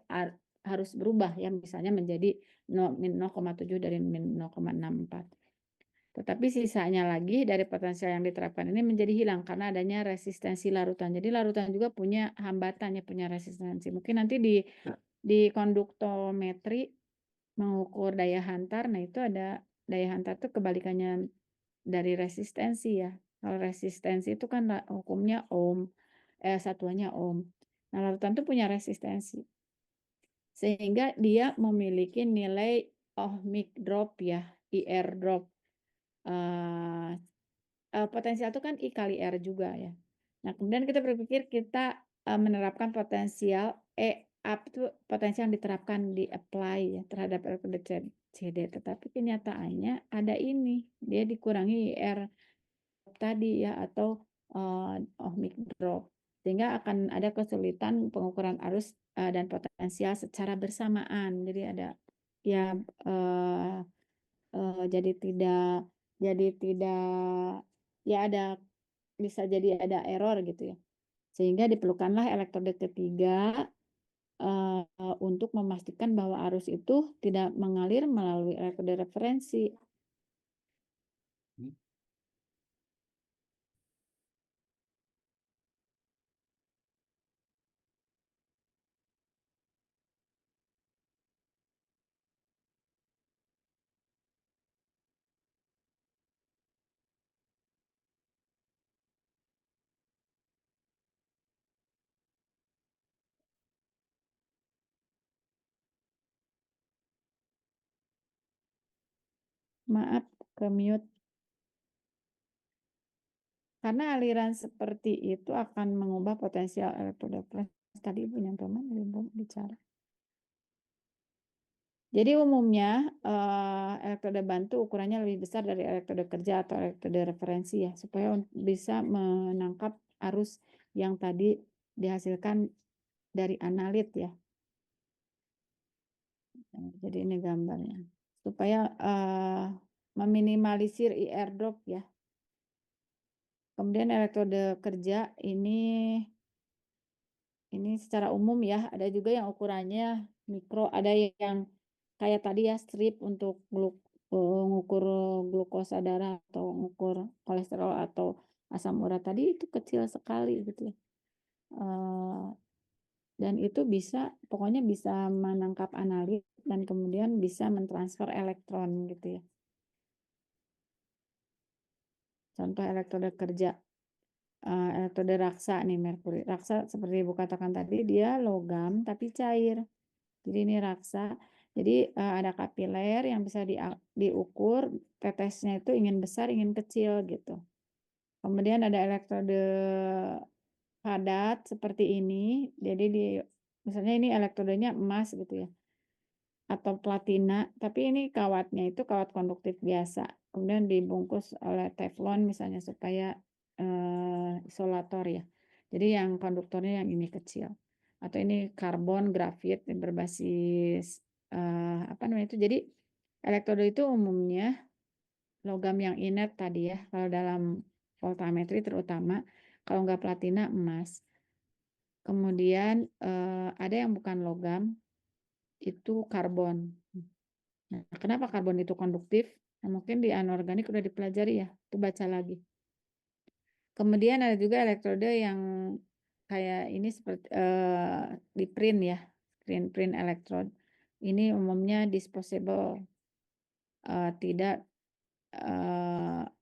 harus berubah ya, misalnya menjadi min 0,7 dari min 0,64. Tetapi sisanya lagi dari potensial yang diterapkan ini menjadi hilang karena adanya resistensi larutan. Jadi larutan juga punya hambatan ya, punya resistensi. Mungkin nanti di konduktometri mengukur daya hantar, nah itu ada daya hantar tuh kebalikannya dari resistensi ya. Kalau resistensi itu kan hukumnya ohm, satuannya ohm. Nah, larutan tuh punya resistensi. Sehingga dia memiliki nilai ohmic drop ya, IR drop. Potensial itu kan I kali R juga ya. Nah, kemudian kita berpikir kita menerapkan potensial up itu potensial yang diterapkan di apply ya terhadap elektroda CD, tetapi kenyataannya ada ini, dia dikurangi IR tadi ya atau ohmic drop, sehingga akan ada kesulitan pengukuran arus dan potensial secara bersamaan. Jadi ada ya jadi tidak ya bisa jadi ada error gitu ya. Sehingga diperlukanlah elektroda ketiga untuk memastikan bahwa arus itu tidak mengalir melalui elektroda referensi. Maaf, ke mute. Karena aliran seperti itu akan mengubah potensial elektroda referensi. Tadi Ibu Nyantoma Ibu bicara. Jadi umumnya elektroda bantu ukurannya lebih besar dari elektroda kerja atau elektroda referensi ya, supaya bisa menangkap arus yang tadi dihasilkan dari analit ya. Jadi ini gambarnya. Supaya meminimalisir IR drop ya. Kemudian elektroda kerja ini secara umum ya, ada juga yang ukurannya mikro, ada yang kayak tadi ya strip untuk mengukur glukosa darah atau mengukur kolesterol atau asam urat tadi itu kecil sekali gitu ya. Dan itu pokoknya bisa menangkap analit dan kemudian bisa mentransfer elektron gitu ya. Contoh elektroda kerja, elektroda raksa nih merkuri. Raksa seperti Ibu katakan tadi dia logam tapi cair. Jadi ini raksa. Jadi ada kapiler yang bisa diukur, tetesnya itu ingin besar, ingin kecil gitu. Kemudian ada elektrode padat seperti ini. Jadi misalnya ini elektrodenya emas gitu ya. Atau platina, tapi ini kawatnya itu kawat konduktif biasa. Kemudian dibungkus oleh teflon misalnya supaya isolator ya. Jadi yang konduktornya yang ini kecil. Atau ini karbon grafit yang berbasis apa namanya itu. Jadi elektroda itu umumnya logam yang inert tadi ya. Kalau dalam voltametri terutama, kalau nggak platina emas. Kemudian ada yang bukan logam, itu karbon. Nah, kenapa karbon itu konduktif? Nah, mungkin di anorganik udah dipelajari ya, itu baca lagi. Kemudian ada juga elektroda yang kayak ini seperti di print ya, print electrode. Ini umumnya disposable, tidak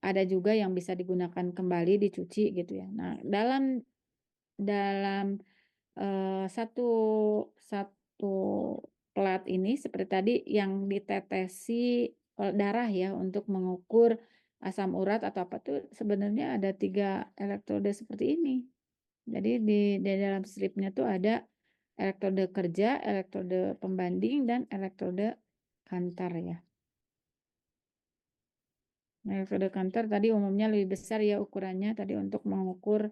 ada juga yang bisa digunakan kembali dicuci gitu ya. Nah, dalam satu plat ini seperti tadi yang ditetesi darah ya untuk mengukur asam urat atau apa tuh sebenarnya ada 3 elektroda seperti ini. Jadi di dalam stripnya tuh ada elektrode kerja, elektrode pembanding, dan elektrode kantor ya. Nah, elektrode kantor tadi umumnya lebih besar ya ukurannya tadi untuk mengukur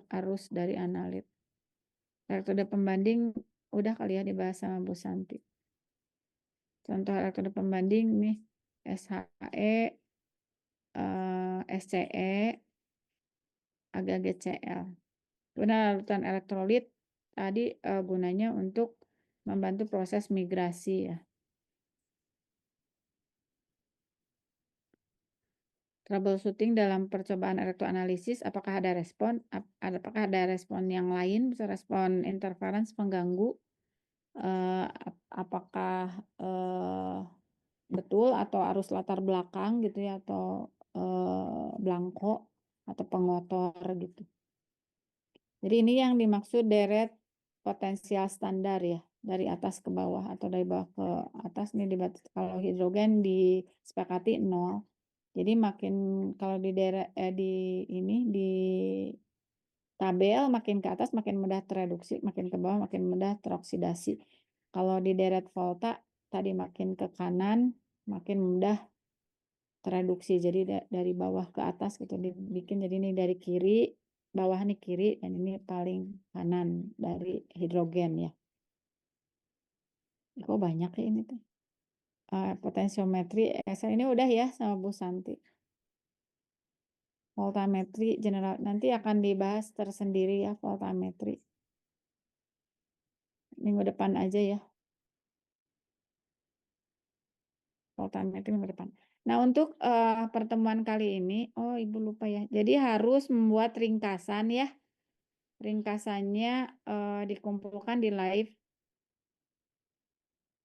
arus dari analit. Elektrode pembanding udah kali ya dibahas sama Bu Santi. Contoh elektrode pembanding nih SHE, SCE, AgCl. Guna larutan elektrolit tadi gunanya untuk membantu proses migrasi ya. Troubleshooting dalam percobaan elektroanalisis, apakah ada respon yang lain, bisa respon interference pengganggu, apakah betul atau arus latar belakang gitu ya, atau belangko atau pengotor gitu. Jadi ini yang dimaksud deret potensial standar ya, dari atas ke bawah atau dari bawah ke atas nih kalau hidrogen disepakati 0. Jadi makin kalau di tabel makin ke atas makin mudah tereduksi, makin ke bawah makin mudah teroksidasi. Kalau di deret volta tadi makin ke kanan makin mudah tereduksi. Jadi dari bawah ke atas gitu dibikin, jadi ini dari kiri, bawah nih kiri, dan ini paling kanan dari hidrogen ya. Kok banyak ya ini tuh. Potensiometri ini udah ya sama Bu Santi. Voltametri general nanti akan dibahas tersendiri ya, voltametri minggu depan aja ya, voltametri minggu depan. Nah, untuk pertemuan kali ini, oh Ibu lupa ya, jadi harus membuat ringkasan ya, ringkasannya dikumpulkan di live,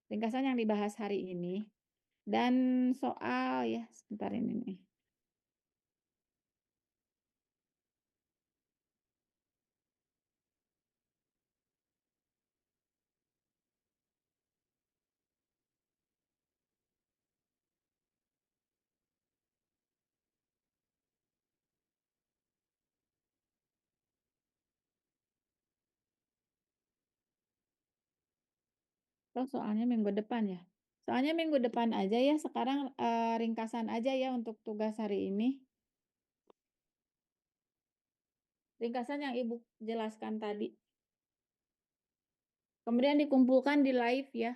ringkasan yang dibahas hari ini, dan soal ya sebentar ini nih. Oh, soalnya minggu depan ya. Soalnya minggu depan aja ya, sekarang ringkasan aja ya untuk tugas hari ini. Ringkasan yang Ibu jelaskan tadi. Kemudian dikumpulkan di live ya.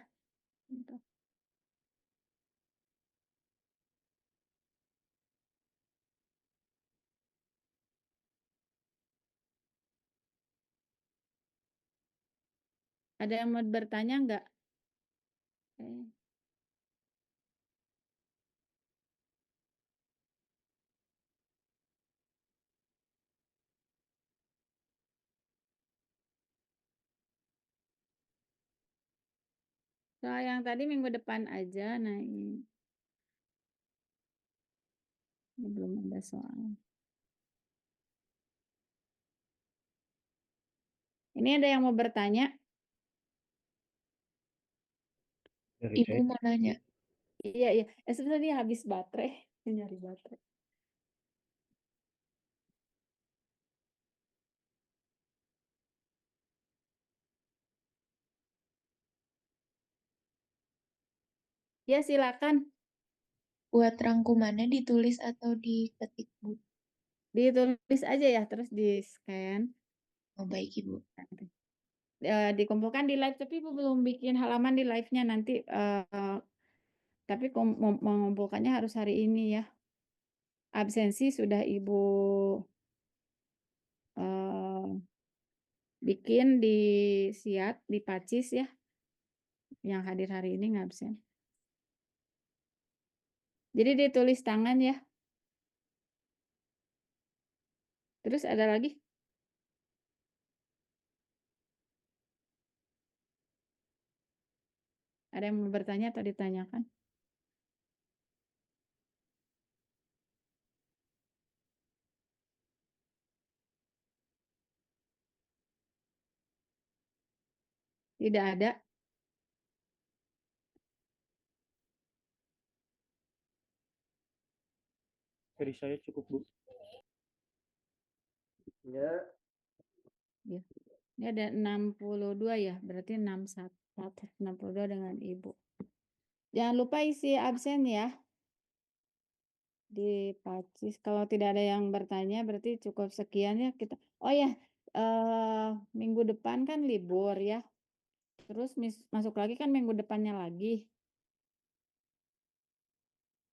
Ada yang mau bertanya enggak? Soal yang tadi minggu depan aja. Nah, ini belum ada soal. Ini ada yang mau bertanya? Ibu mau nanya. Iya, iya. Sebenarnya habis baterai. Nyari baterai. Ya, silakan. Buat rangkumannya ditulis atau diketik, Bu? Ditulis aja ya, terus di-scan. Oh, baik, Ibu. Dikumpulkan di live, tapi Ibu belum bikin halaman di live-nya nanti. Tapi mengumpulkannya harus hari ini ya. Absensi sudah Ibu bikin di siat, di pacis ya. Yang hadir hari ini nggak absen. Jadi ditulis tangan ya. Terus ada lagi? Ada yang mau bertanya atau ditanyakan? Tidak ada. Dari saya cukup, Bu. Ya. Ya. Ini ada 62 ya, berarti 62 dengan Ibu. Jangan lupa isi absen ya. Di Pacis. Kalau tidak ada yang bertanya berarti cukup sekian ya kita. Oh ya, minggu depan kan libur ya. Terus masuk lagi kan minggu depannya lagi.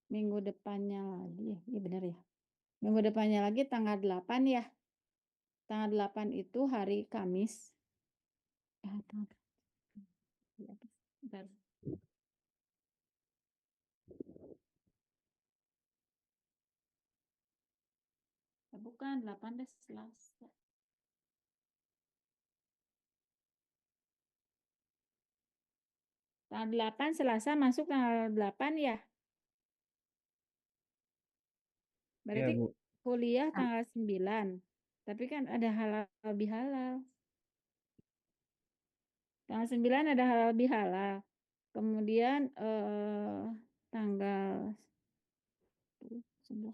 Minggu depannya lagi ya. Iya benar ya. Minggu depannya lagi tanggal 8 ya. Tanggal 8 itu hari Kamis. Bentar. Bukan 8 deh Selasa. Tanggal 8 Selasa masuk tanggal 8 ya. Berarti Bu. kuliah tanggal 9. Tapi kan ada halal bihalal. Tanggal 9 ada halal bihalal. Kemudian tanggal 11.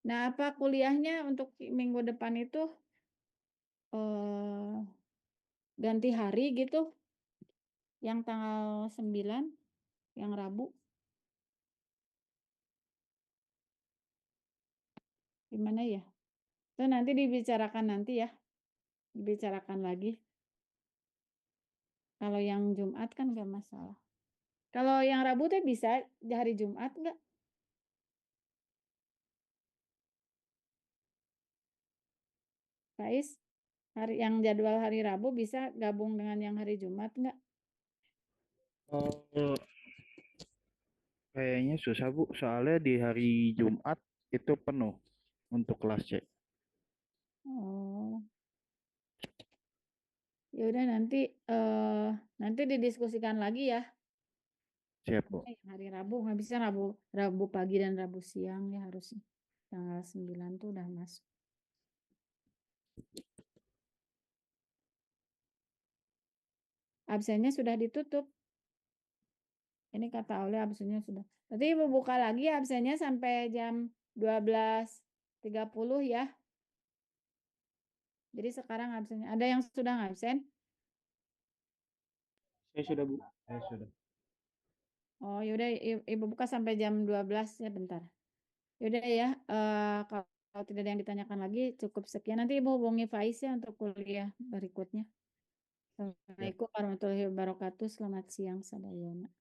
Nah, apa kuliahnya untuk minggu depan itu ganti hari gitu? Yang tanggal 9, yang Rabu. Gimana ya? Itu nanti dibicarakan nanti ya. Dibicarakan lagi. Kalau yang Jumat kan nggak masalah. Kalau yang Rabu tuh bisa di hari Jumat nggak? Faiz, yang jadwal hari Rabu bisa gabung dengan yang hari Jumat nggak? Oh, kayaknya susah Bu, soalnya di hari Jumat itu penuh untuk kelas C. Oh, ya udah nanti didiskusikan lagi ya. Siap Bu. Hari Rabu nggak bisa Rabu pagi dan Rabu siang ya harusnya. Tanggal 9 tuh udah masuk. Absennya sudah ditutup. Ini kata oleh absennya sudah. Nanti Ibu buka lagi absennya sampai jam 12.30 ya. Jadi sekarang absennya. Ada yang sudah absen? Saya sudah, Bu. Saya sudah. Oh yaudah Ibu buka sampai jam 12 ya bentar. Yaudah ya, kalau tidak ada yang ditanyakan lagi cukup sekian. Nanti Ibu hubungi Faiz ya untuk kuliah berikutnya. Assalamualaikum warahmatullahi wabarakatuh. Selamat siang, Sadayana.